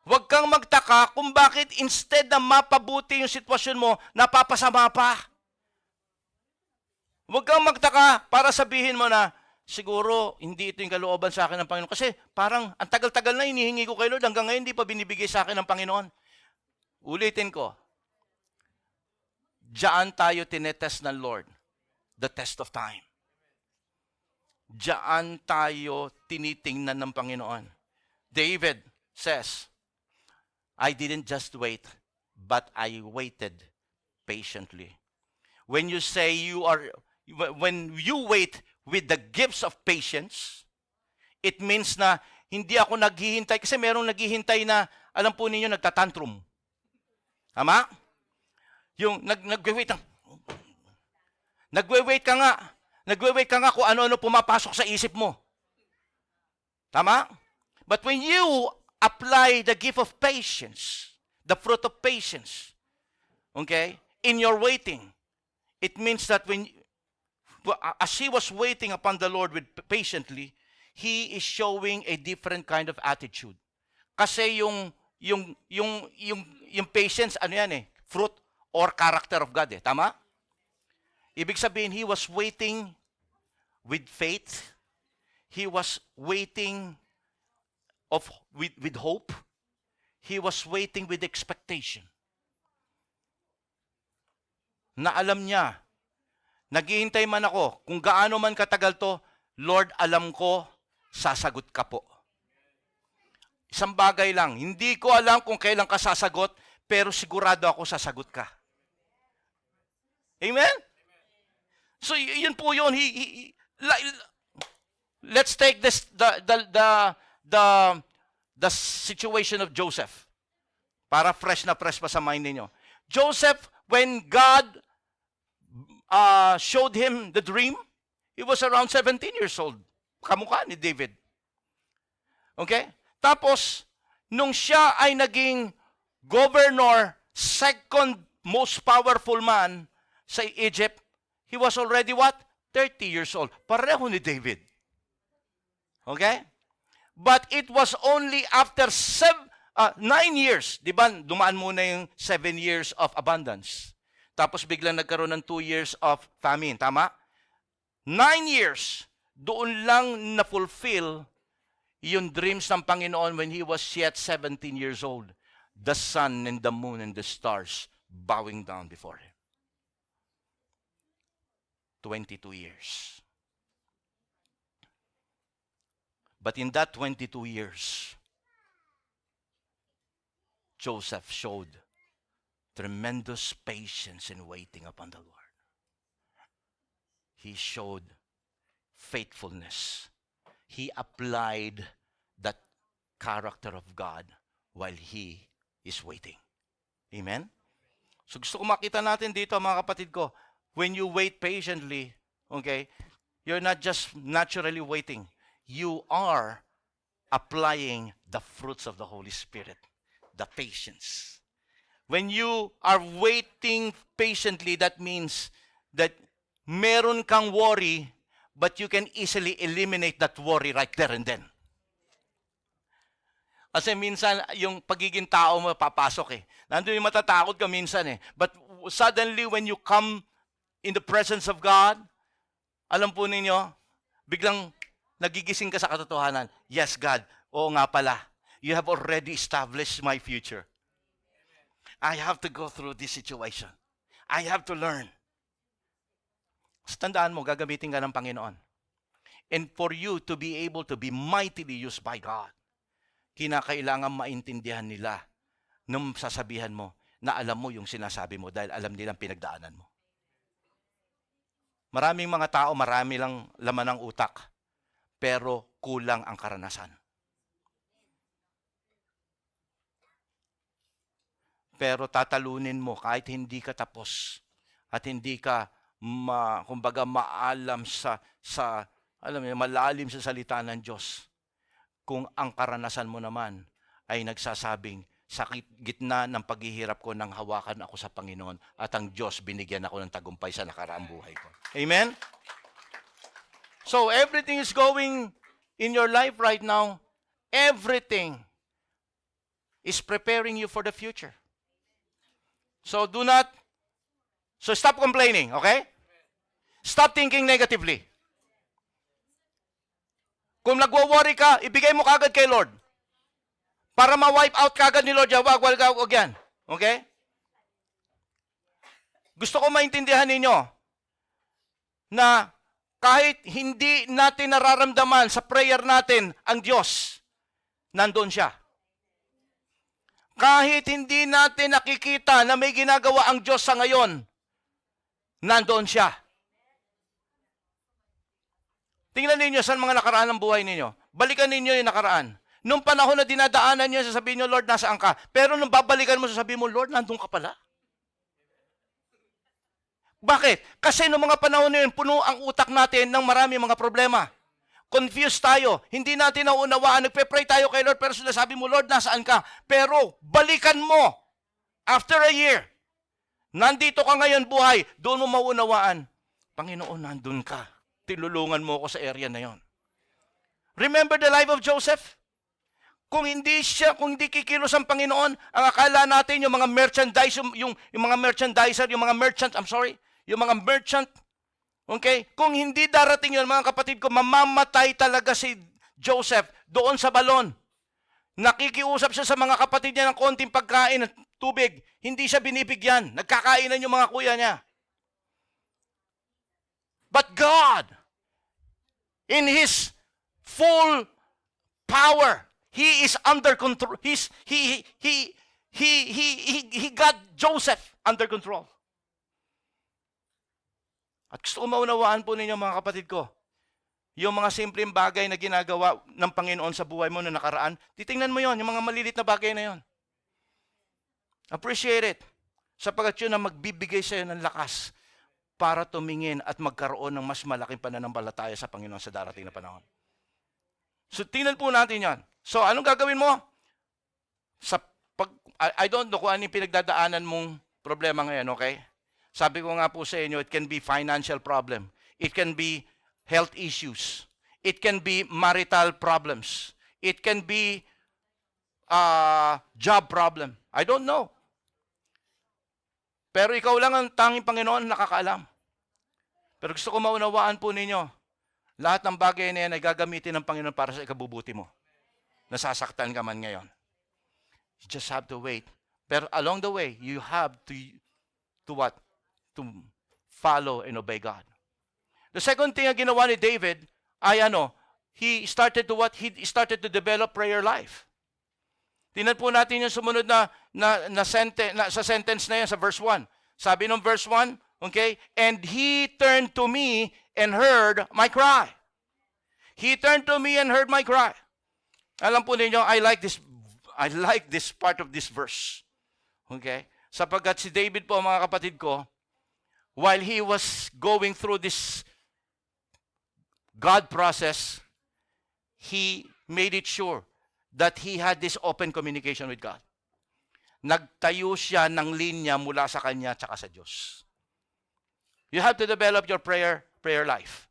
Huwag kang magtaka kung bakit instead na mapabuti yung sitwasyon mo, napapasama pa. Huwag kang magtaka para sabihin mo na, siguro hindi ito yung kalooban sa akin ng Panginoon. Kasi parang ang tagal-tagal na hinihingi ko kay Lord, hanggang ngayon hindi pa binibigay sa akin ng Panginoon. Ulitin ko, diyan tayo tinetest ng Lord. The test of time. Diyan tayo tinitingnan ng Panginoon. David says, I didn't just wait, but I waited patiently. When you say when you wait with the gifts of patience, it means na hindi ako naghihintay, kasi merong naghihintay na, alam po ninyo, nagtatantrum. Tama? Yung nagwe-wait ka nga kung ano-ano pumapasok sa isip mo. Tama? But when you apply the gift of patience, the fruit of patience, okay, in your waiting, it means that as he was waiting upon the Lord patiently, he is showing a different kind of attitude. Kasi yung patience, ano yan fruit or character of God tama? Ibig sabihin, he was waiting with faith. He was waiting with hope. He was waiting with expectation. Na alam niya, naghihintay man ako, kung gaano man katagal to, Lord, alam ko, sasagot ka po. Isang bagay lang, hindi ko alam kung kailan ka sasagot, pero sigurado ako sasagot ka. Amen? So yun po yun. Let's take this the situation of Joseph. Para fresh na fresh pa sa mind ninyo. Joseph, when God showed him the dream, he was around 17 years old. Kamukha ni David. Okay? Tapos, nung siya ay naging governor, second most powerful man sa Egypt, he was already what? 30 years old. Pareho ni David. Okay? But it was only after 9 years. Di ba? Dumaan muna yung 7 years of abundance. Tapos biglang nagkaroon ng 2 years of famine. Tama? 9 years. Doon lang na-fulfill yung dreams ng Panginoon when he was yet 17 years old. The sun and the moon and the stars bowing down before him. 22 years. But in that 22 years, Joseph showed tremendous patience in waiting upon the Lord. He showed faithfulness. He applied that character of God while he is waiting. Amen? So gusto ko makita natin dito, mga kapatid ko, when you wait patiently, okay, you're not just naturally waiting. You are applying the fruits of the Holy Spirit, the patience. When you are waiting patiently, that means that meron kang worry, but you can easily eliminate that worry right there and then. Kasi minsan, yung pagiging tao mo papasok eh. Nandun yung matatakot ka minsan eh. But suddenly, when you come in the presence of God, alam po ninyo, biglang nagigising ka sa katotohanan. Yes, God. Oo nga pala. You have already established my future. I have to go through this situation. I have to learn. Tandaan mo, gagamitin ka ng Panginoon. And for you to be able to be mightily used by God, kinakailangan maintindihan nila nung sasabihan mo na alam mo yung sinasabi mo dahil alam nilang pinagdaanan mo. Maraming mga tao, marami lang laman ng utak, pero kulang ang karanasan. Pero tatalunin mo kahit hindi ka tapos at hindi ka kumbaga maalam malalim sa salita ng Diyos. Kung ang karanasan mo naman ay nagsasabing sa gitna ng paghihirap ko nang hawakan ako sa Panginoon at ang Diyos binigyan ako ng tagumpay sa nakaraang buhay ko. Amen? So everything is going in your life right now. Everything is preparing you for the future. So stop complaining, okay? Stop thinking negatively. Kung nagwo-worry ka, ibigay mo kagad kay Lord. Para ma-wipe out kagad ni Lord, wag yan. Okay? Gusto ko maintindihan ninyo na kahit hindi natin nararamdaman sa prayer natin ang Diyos, nandun siya. Kahit hindi natin nakikita na may ginagawa ang Diyos sa ngayon, nandoon siya. Tingnan ninyo sa mga nakaraan ng buhay ninyo. Balikan ninyo yung nakaraan. Nung panahon na dinadaanan nyo, sasabihin nyo, Lord, nasaan ka? Pero nung babalikan mo, sasabihin mo, Lord, nandun ka pala. Bakit? Kasi nung mga panahon na yun, puno ang utak natin ng marami mga problema. Confused tayo. Hindi natin naunawaan. Nagpe-pray tayo kay Lord, pero sinasabi mo, Lord, nasaan ka? Pero balikan mo. After a year, nandito ka ngayon buhay, doon mo maunawaan. Panginoon, nandun ka. Tinulungan mo ako sa area na yon. Remember the life of Joseph? Kung hindi kikilos ang Panginoon, ang akala natin yung mga merchandise, yung mga merchandiser, yung mga merchant, okay? Kung hindi darating yun, mga kapatid ko, mamamatay talaga si Joseph doon sa balon. Nakikiusap siya sa mga kapatid niya ng konting pagkain at tubig. Hindi siya binibigyan. Nagkakainan yung mga kuya niya. But God, in His full power, He is under control. He got Joseph under control. At gusto ko maunawaan po ninyo mga kapatid ko, yung mga simpleng bagay na ginagawa ng Panginoon sa buhay mo na nakaraan, titingnan mo yon, yung mga malilit na bagay na yon. Appreciate it. Sapagkat yun ang magbibigay sa iyo ng lakas para tumingin at magkaroon ng mas malaking pananampalataya sa Panginoon sa darating na panahon. So, tingnan po natin yan. So, anong gagawin mo? I don't know kung anong pinagdadaanan mong problema ngayon, okay? Sabi ko nga po sa inyo, it can be financial problem. It can be health issues. It can be marital problems. It can be job problem. I don't know. Pero ikaw lang ang tanging Panginoon nakakaalam. Pero gusto ko maunawaan po ninyo, lahat ng bagay na yan ay gagamitin ng Panginoon para sa ikabubuti mo. Nasasaktan ka man ngayon. You just have to wait. Pero along the way, you have to what? To follow and obey God. The second thing na ginawa ni David ay he started to what? He started to develop prayer life. Tingnan po natin yung sumunod sa sentence na yan sa verse 1. Sabi ng verse 1, okay? And he turned to me and heard my cry. He turned to me and heard my cry. Alam po ninyo, I like this part of this verse. Okay? Sapagkat si David po, mga kapatid ko, while he was going through this God process, he made it sure that he had this open communication with God. nagtayo siya ng linya mula sa kanya at sa Diyos. You have to develop your prayer life.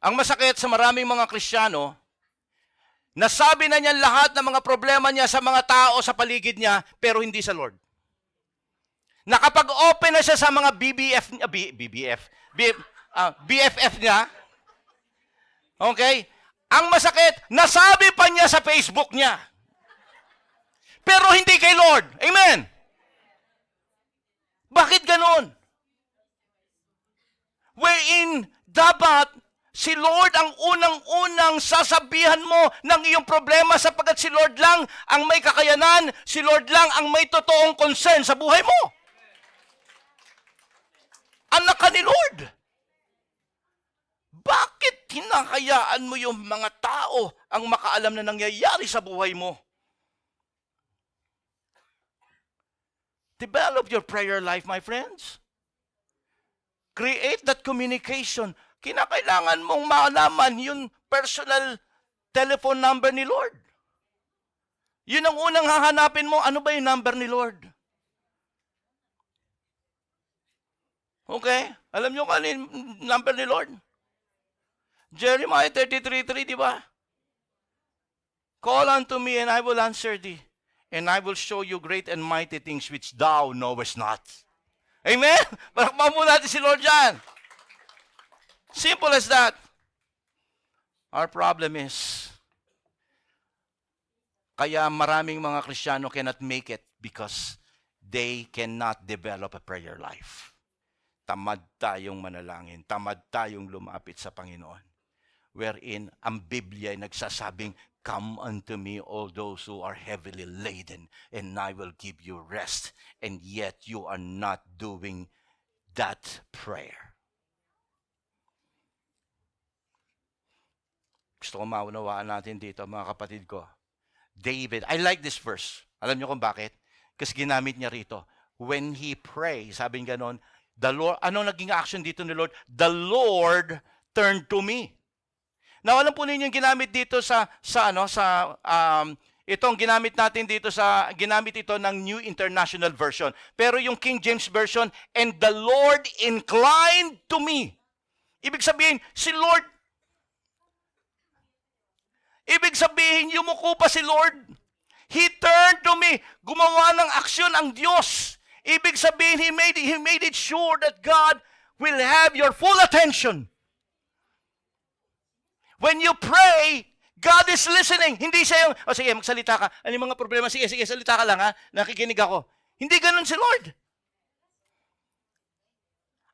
Ang masakit sa maraming mga Kristiyano, nasabi na niya lahat ng mga problema niya sa mga tao sa paligid niya, pero hindi sa Lord. Nakapag-open na siya sa mga BFF niya. Okay? Ang masakit, nasabi pa niya sa Facebook niya. Pero hindi kay Lord. Amen? Bakit ganon? Wherein dapat si Lord ang unang-unang sasabihan mo ng iyong problema sapagkat si Lord lang ang may kakayanan, si Lord lang ang may totoong concern sa buhay mo. Anak ka ni Lord. Bakit hinahayaan mo yung mga tao ang makaalam na nangyayari sa buhay mo? Develop your prayer life, my friends. Create that communication. Kinakailangan mong malaman yung personal telephone number ni Lord. Yun ang unang hahanapin mo. Ano ba yung number ni Lord? Okay? Alam nyo kung ano yung number ni Lord? Jeremiah 33:3, di ba? Call unto me and I will answer thee, and I will show you great and mighty things which thou knowest not. Amen? Palakpakan mo natin si Lord dyan. Simple as that. Our problem is, kaya maraming mga Kristiyano cannot make it because they cannot develop a prayer life. Tamad tayong manalangin. Tamad tayong lumapit sa Panginoon. Wherein, ang Biblia ay nagsasabing, come unto me all those who are heavily laden, and I will give you rest. And yet, you are not doing that prayer. Gusto ko maunawaan natin dito, mga kapatid ko. David, I like this verse. Alam niyo kung bakit? Kasi ginamit niya rito. When he prays, sabi niya ganon, the Lord, anong naging action dito ni Lord? The Lord turned to me. Now, alam po ninyo yung ginamit dito itong ginamit natin dito ginamit ito ng New International Version. Pero yung King James Version, and the Lord inclined to me. Ibig sabihin, Ibig sabihin, yumuko pa si Lord. He turned to me. Gumawa ng aksyon ang Diyos. Ibig sabihin, He made it sure that God will have your full attention. When you pray, God is listening. Hindi siya yung, sige, magsalita ka. Ano yung mga problema? Sige, salita ka lang ha. Nakikinig ako. Hindi ganun si Lord.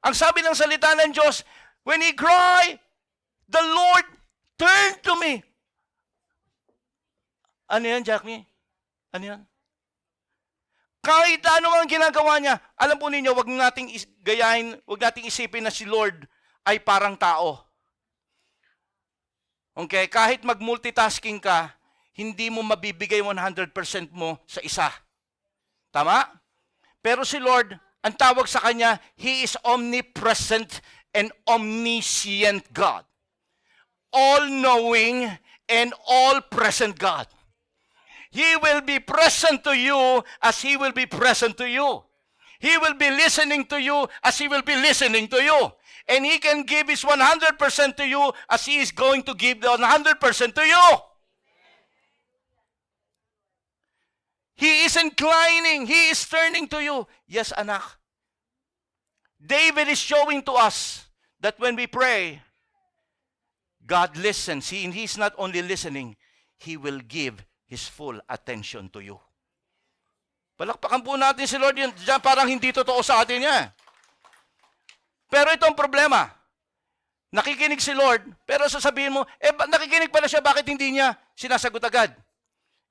Ang sabi ng salita ng Diyos, when He cry, the Lord turned to me. Ano yan, Jackie? Ano yan? Kahit ano ang ginagawa niya, alam po ninyo, wag nating isipin na si Lord ay parang tao. Okay? Kahit mag-multitasking ka, hindi mo mabibigay 100% mo sa isa. Tama? Pero si Lord, ang tawag sa Kanya, He is omnipresent and omniscient God. All-knowing and all-present God. He will be present to you as He will be present to you. He will be listening to you as He will be listening to you. And He can give His 100% to you as He is going to give the 100% to you. He is inclining. He is turning to you. Yes, anak. David is showing to us that when we pray, God listens. He's not only listening, He will give His full attention to you. Palakpakan po natin si Lord yun. Diyan parang hindi totoo sa atin niya. Pero itong problema, nakikinig si Lord, pero sasabihin mo, nakikinig pala siya, bakit hindi niya sinasagot agad?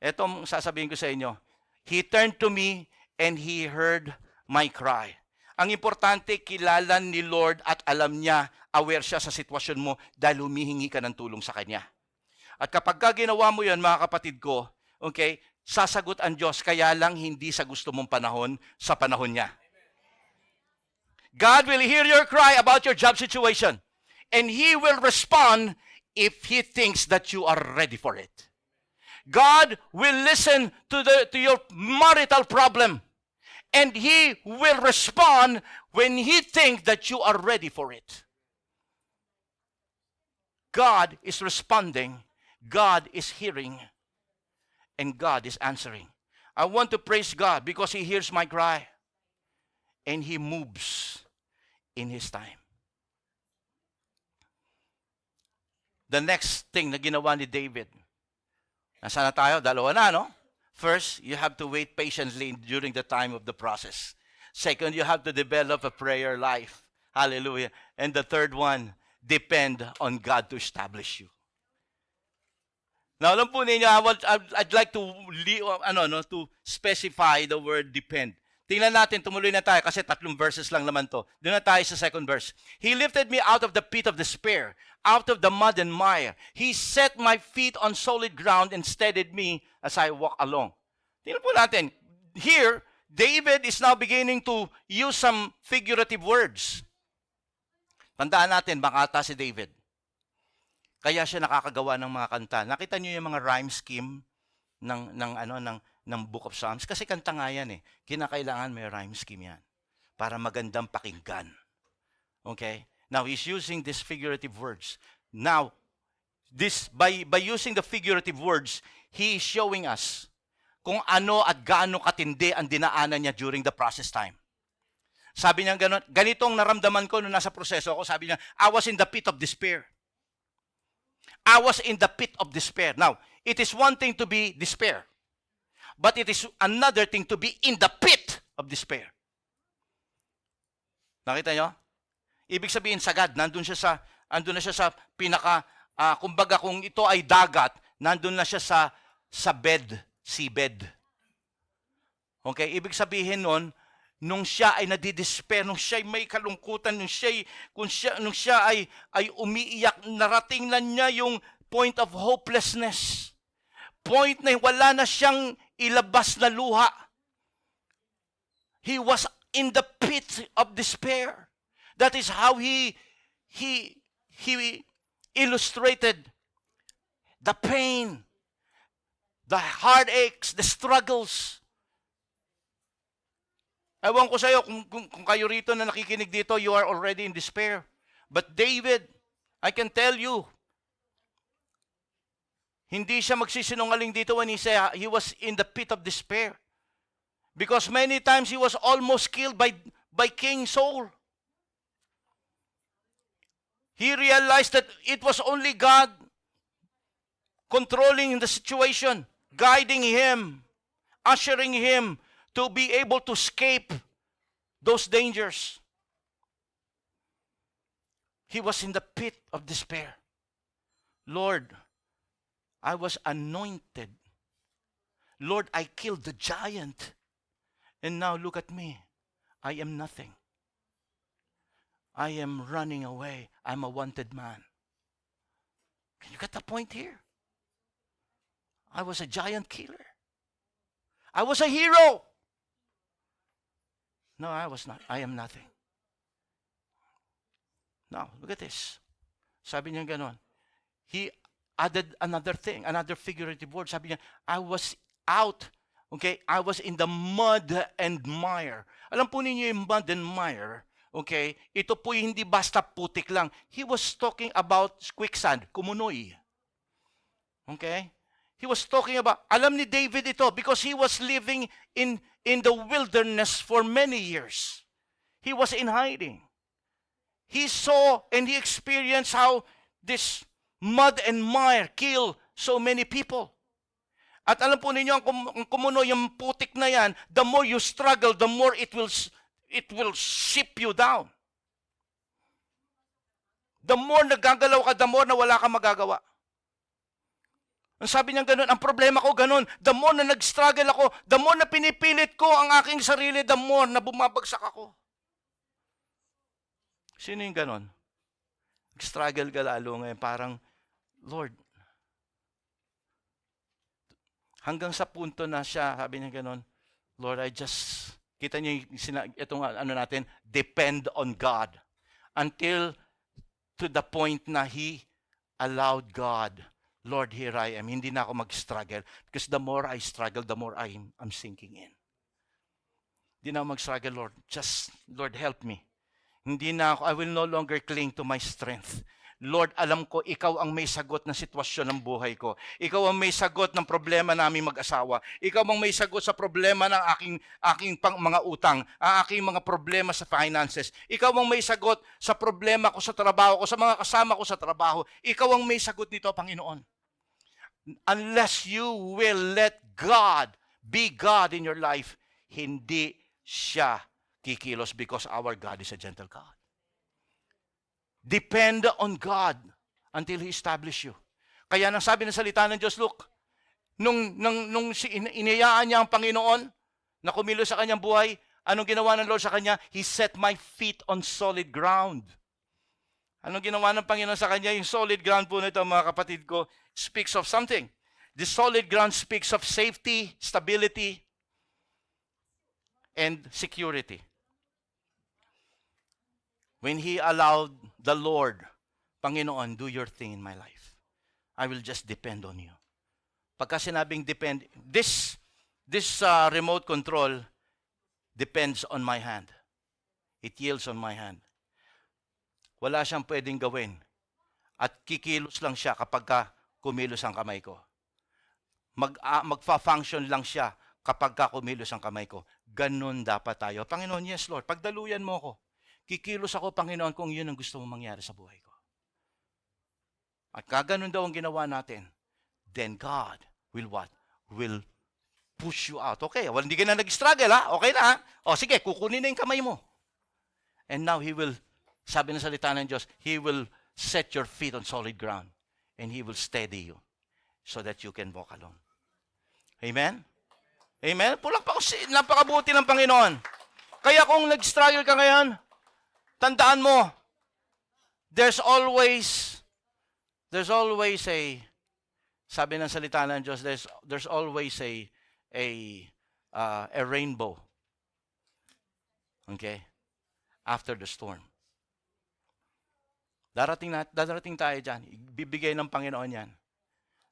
Itong sasabihin ko sa inyo, He turned to me and He heard my cry. Ang importante, kilala ni Lord at alam niya, aware siya sa sitwasyon mo dahil humihingi ka ng tulong sa Kanya. At kapag ginawa mo yan, mga kapatid ko, okay, sasagot ang Diyos, kaya lang hindi sa gusto mong panahon, sa panahon niya. God will hear your cry about your job situation. And He will respond if He thinks that you are ready for it. God will listen to your marital problem. And He will respond when He thinks that you are ready for it. God is responding, God is hearing, and God is answering. I want to praise God because He hears my cry and He moves in His time. The next thing na ginawa ni David, nasaan na tayo? Dalawa na, no? First, you have to wait patiently during the time of the process. Second, you have to develop a prayer life. Hallelujah. And the third one, depend on God to establish you. Now, alam po ninyo, I'd like to specify the word depend. Tingnan natin, tumuloy na tayo kasi 3 verses lang naman to. Doon na tayo sa second verse. He lifted me out of the pit of despair, out of the mud and mire. He set my feet on solid ground and steadied me as I walk along. Tingnan po natin. Here, David is now beginning to use some figurative words. Tandaan natin, makata si David. Kaya siya nakakagawa ng mga kanta. Nakita niyo yung mga rhyme scheme ng Book of Psalms? Kasi kanta nga yan eh. Kinakailangan may rhyme scheme yan. Para magandang pakinggan. Okay? Now, he's using these figurative words. Now, by using the figurative words, he is showing us kung ano at gaano katindi ang dinaanan niya during the process time. Sabi niya ganitong naramdaman ko nung nasa proseso ako. Sabi niya, I was in the pit of despair. I was in the pit of despair. Now, it is one thing to be despair. But it is another thing to be in the pit of despair. Nakita nyo? Ibig sabihin sagad, nandun na siya sa pinaka, kumbaga kung ito ay dagat, nandun na siya sa seabed. Okay? Ibig sabihin nun, nung siya ay nadidespair, nung siya ay may kalungkutan, nung siya ay umiiyak, narating na niya yung point of hopelessness. Point na wala na siyang ilabas na luha. He was in the pit of despair. That is how he illustrated the pain, the heartaches, the struggles. Ewan ko sa iyo, kung kayo rito na nakikinig dito, you are already in despair. But David, I can tell you, hindi siya magsisinungaling dito when he said he was in the pit of despair. Because many times he was almost killed by King Saul. He realized that it was only God controlling the situation, guiding him, ushering him to be able to escape those dangers. He was in the pit of despair. Lord, I was anointed. Lord, I killed the giant. And now look at me. I am nothing. I am running away. I'm a wanted man. Can you get the point here? I was a giant killer. I was a hero. No, I was not. I am nothing. Now, look at this. Sabi niya ganon. He added another thing, another figurative word. Sabi niya, I was out. Okay? I was in the mud and mire. Alam po ninyo yung mud and mire, okay? Ito po hindi basta putik lang. He was talking about quicksand, kumunoy. Okay? He was talking about, alam ni David ito because he was living in the wilderness for many years. He was in hiding. He saw and he experienced how this mud and mire kill so many people. At alam po ninyo, ang kumuno, yung putik na yan, the more you struggle, the more it will ship you down. The more nagagalaw ka, the more na wala ka magagawa. Ang sabi niya ganun, ang problema ko ganun, the more na nag-struggle ako, the more na pinipilit ko ang aking sarili, the more na bumabagsak ako. Sino yung ganun? Nag-struggle ka lalo ngayon, parang, Lord, hanggang sa punto na siya, sabi niya ganun, Lord, I just, kita niyo itong ano natin, depend on God. Until to the point na he allowed God Lord, here I am. Hindi na ako mag-struggle. Because the more I struggle, the more I'm sinking in. Hindi na ako mag-struggle, Lord. Just, Lord, help me. Hindi na ako, I will no longer cling to my strength. Lord, alam ko, ikaw ang may sagot ng sitwasyon ng buhay ko. Ikaw ang may sagot ng problema naming mag-asawa. Ikaw ang may sagot sa problema ng aking mga utang, ang aking mga problema sa finances. Ikaw ang may sagot sa problema ko sa trabaho ko, sa mga kasama ko sa trabaho. Ikaw ang may sagot nito, Panginoon. Unless you will let God be God in your life, hindi siya kikilos because our God is a gentle God. Depend on God until He establish you. Kaya nang sabi ng salita ng Diyos, look, nung iniyaan niya ang Panginoon na kumilos sa kanyang buhay, anong ginawa ng Lord sa kanya? He set my feet on solid ground. Anong ginawa ng Panginoon sa kanya? Yung solid ground po nito, mga kapatid ko, speaks of something. The solid ground speaks of safety, stability, and security. When He allowed the Lord, Panginoon, do your thing in my life. I will just depend on you. Pagka sinabing depend, this remote control depends on my hand. It yields on my hand. Wala siyang pwedeng gawin. At kikilos lang siya kapag kumilos ang kamay ko. Magfa-function lang siya kapag kumilos ang kamay ko. Ganun dapat tayo. Panginoon, yes Lord, pagdaluyan mo ako. Kikilos ako, Panginoon, kung yun ang gusto mong mangyari sa buhay ko. At kaganon daw ang ginawa natin, then God will what? Will push you out. Okay, well, hindi ka na nag-struggle, ha? Okay na, ha? O, sige, kukunin na yung kamay mo. And now, He will, sabi ng salita ng Diyos, He will set your feet on solid ground. And He will steady you so that you can walk alone. Amen? Amen? Napakabuti ng Panginoon. Kaya kung nag-struggle ka ngayon, tandaan mo, there's always a, sabi ng salita ng Diyos, there's always a rainbow. Okay? After the storm. Darating tayo dyan. Bibigay ng Panginoon yan.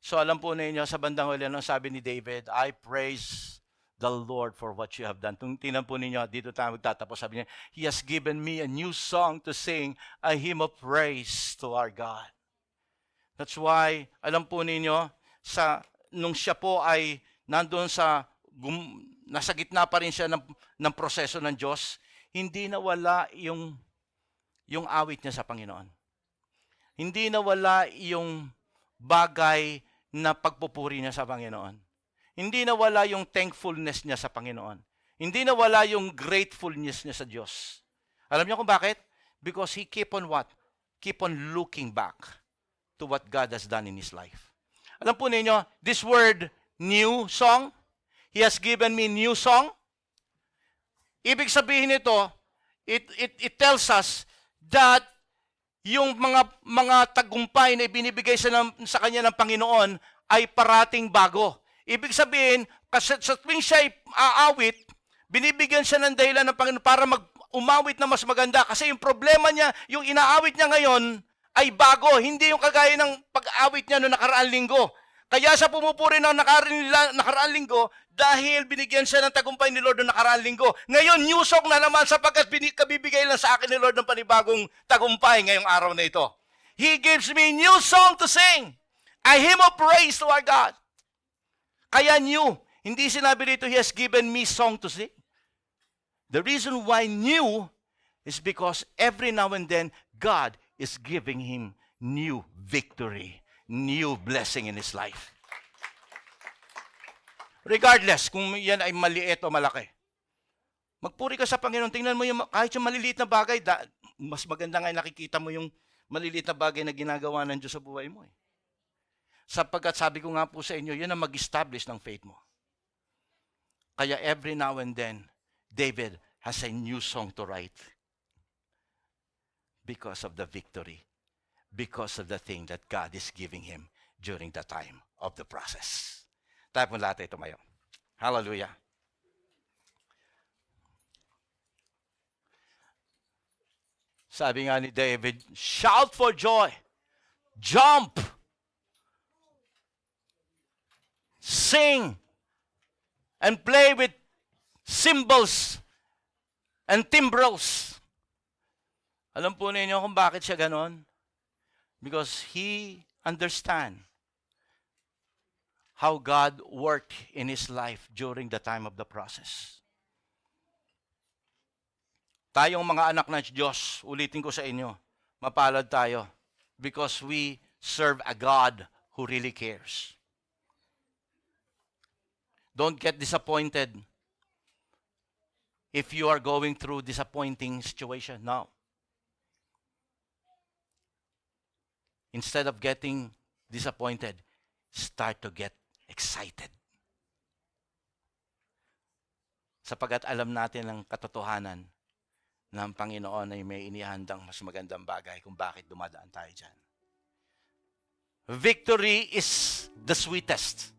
So alam po ninyo, sa bandang huli, sabi ni David, I praise the Lord for what you have done. Tingnan po ninyo, dito tayo magtatapos. Sabi niya, He has given me a new song to sing, a hymn of praise to our God. That's why, alam po ninyo, nung siya po ay nandun nasa gitna pa rin siya ng proseso ng Diyos, hindi nawala yung awit niya sa Panginoon. Hindi nawala yung bagay na pagpupuri niya sa Panginoon. Hindi nawala yung thankfulness niya sa Panginoon. Hindi nawala yung gratefulness niya sa Diyos. Alam niyo kung bakit? Because he keep on what? Keep on looking back to what God has done in his life. Alam po ninyo, this word, new song, He has given me new song. Ibig sabihin nito, it tells us that yung mga tagumpay na ibinibigay sa kanya ng Panginoon ay parating bago. Ibig sabihin, kasi sa tuwing siya aawit, binibigyan siya ng dahilan ng Panginoon para umawit na mas maganda. Kasi yung problema niya, yung inaawit niya ngayon, ay bago. Hindi yung kagaya ng pag-awit niya noong nakaraang linggo. Kaya siya pumupuri ng nakaraang linggo dahil binigyan siya ng tagumpay ni Lord noong nakaraang linggo. Ngayon, new song na naman sapagkat kabibigay lang sa akin ni Lord ng panibagong tagumpay ngayong araw na ito. He gives me new song to sing. A hymn of praise to our God. Kaya new. Hindi sinabi dito, He has given me song to sing. The reason why new is because every now and then, God is giving him new victory, new blessing in his life. Regardless kung yan ay maliit o malaki. Magpuri ka sa Panginoon. Tingnan mo kahit yung maliliit na bagay, mas maganda nga nakikita mo yung maliliit na bagay na ginagawa ng Diyos sa buhay mo. Sapagkat sabi ko nga po sa inyo, yun ang mag-establish ng faith mo. Kaya every now and then, David has a new song to write. Because of the victory. Because of the thing that God is giving him during the time of the process. Tayo po lahat ay tumayo. Hallelujah. Sabi nga ni David, shout for joy. Jump. sing and play with cymbals and timbrels. Alam po ninyo kung bakit siya ganon? Because he understand how God worked in his life during the time of the process. Tayong mga anak ng Diyos, ulitin ko sa inyo, mapalad tayo because we serve a God who really cares. Don't get disappointed if you are going through disappointing situation. No. Instead of getting disappointed, start to get excited. Sapagat alam natin ang katotohanan na ang Panginoon ay may inihandang mas magandang bagay kung bakit dumadaan tayo dyan. Victory is the sweetest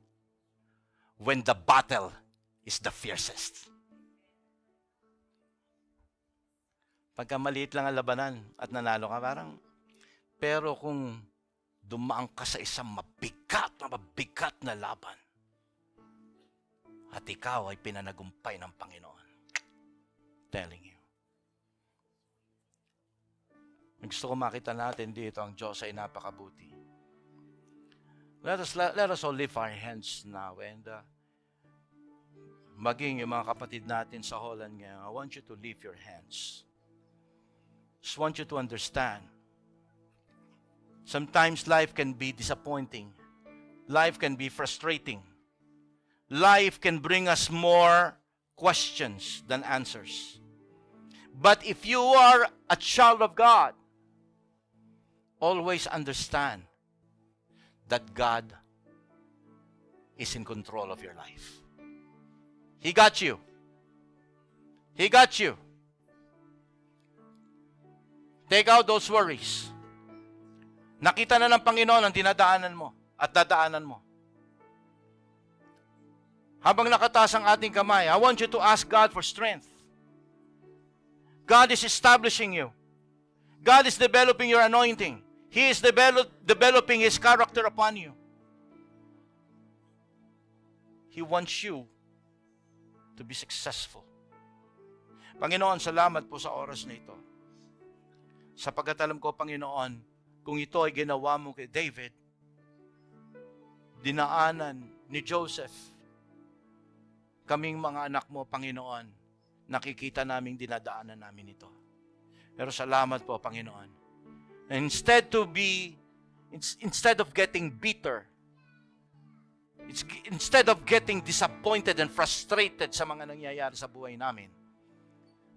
when the battle is the fiercest. Pagka maliit lang ang labanan at nanalo ka, pero kung dumaan ka sa isang mabigat na laban, at ikaw ay pinanagumpay ng Panginoon, telling you. Gusto ko makita natin dito ang Diyos ay napakabuti. Let us all lift our hands now and maging yung mga kapatid natin sa Holland ngayon, I want you to lift your hands. Just want you to understand. Sometimes life can be disappointing. Life can be frustrating. Life can bring us more questions than answers. But if you are a child of God, always understand that God is in control of your life. He got you. He got you. Take out those worries. Nakita na ng Panginoon ang dinadaanan mo at dadaanan mo. Habang nakataas ang ating kamay, I want you to ask God for strength. God is establishing you. God is developing your anointing. He is developing His character upon you. He wants you to be successful. Panginoon, salamat po sa oras na ito. Sapagkat alam ko, Panginoon, kung ito ay ginawa mo kay David, dinaanan ni Joseph, kaming mga anak mo, Panginoon, nakikita naming dinadaanan namin ito. Pero salamat po, Panginoon. Instead of getting bitter, instead of getting disappointed and frustrated sa mga nangyayari sa buhay namin,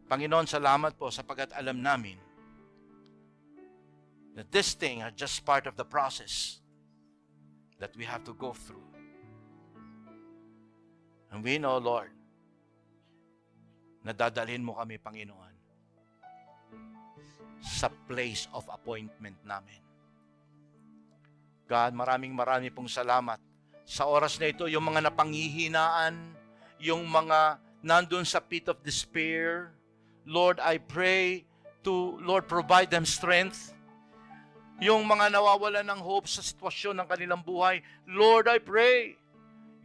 Panginoon, salamat po sapagkat alam namin that this thing are just part of the process that we have to go through. And we know, Lord, na dadalhin mo kami, Panginoon, sa place of appointment namin. God, maraming pong salamat. Sa oras na ito, yung mga napanghihinaan, yung mga nandun sa pit of despair, Lord, I pray to, Lord, provide them strength. Yung mga nawawalan ng hope sa sitwasyon ng kanilang buhay, Lord, I pray,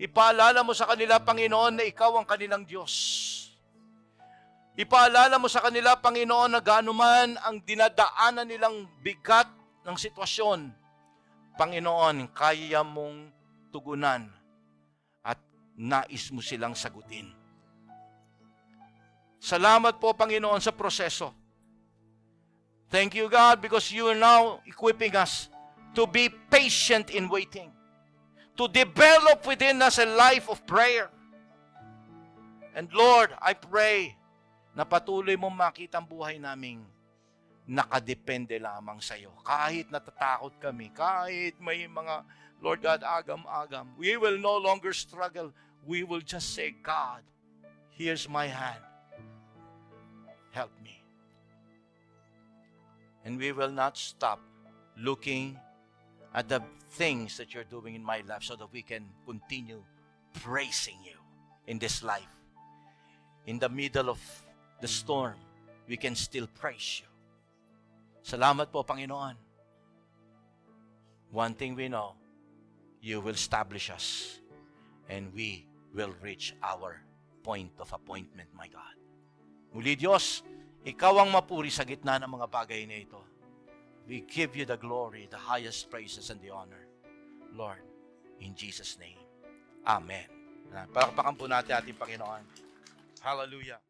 ipaalala mo sa kanila, Panginoon, na Ikaw ang kanilang Diyos. Ipaalala mo sa kanila, Panginoon, na gaano man ang dinadaanan nilang bigat ng sitwasyon, Panginoon, kaya mong tugunan at nais mo silang sagutin. Salamat po, Panginoon, sa proseso. Thank you, God, because you are now equipping us to be patient in waiting, to develop within us a life of prayer. And Lord, I pray na patuloy mong makita ang buhay naming nakadepende lamang sa iyo. Kahit natatakot kami, kahit may mga, Lord God, agam-agam, we will no longer struggle. We will just say, God, here's my hand. Help me. And we will not stop looking at the things that you're doing in my life so that we can continue praising you in this life. In the middle of the storm, we can still praise you. Salamat po, Panginoon. One thing we know, you will establish us and we will reach our point of appointment, my God. Muli, Diyos, Ikaw ang mapuri sa gitna ng mga bagay na ito. We give you the glory, the highest praises, and the honor. Lord, in Jesus' name. Amen. Palakpakan po natin ating Panginoon. Hallelujah.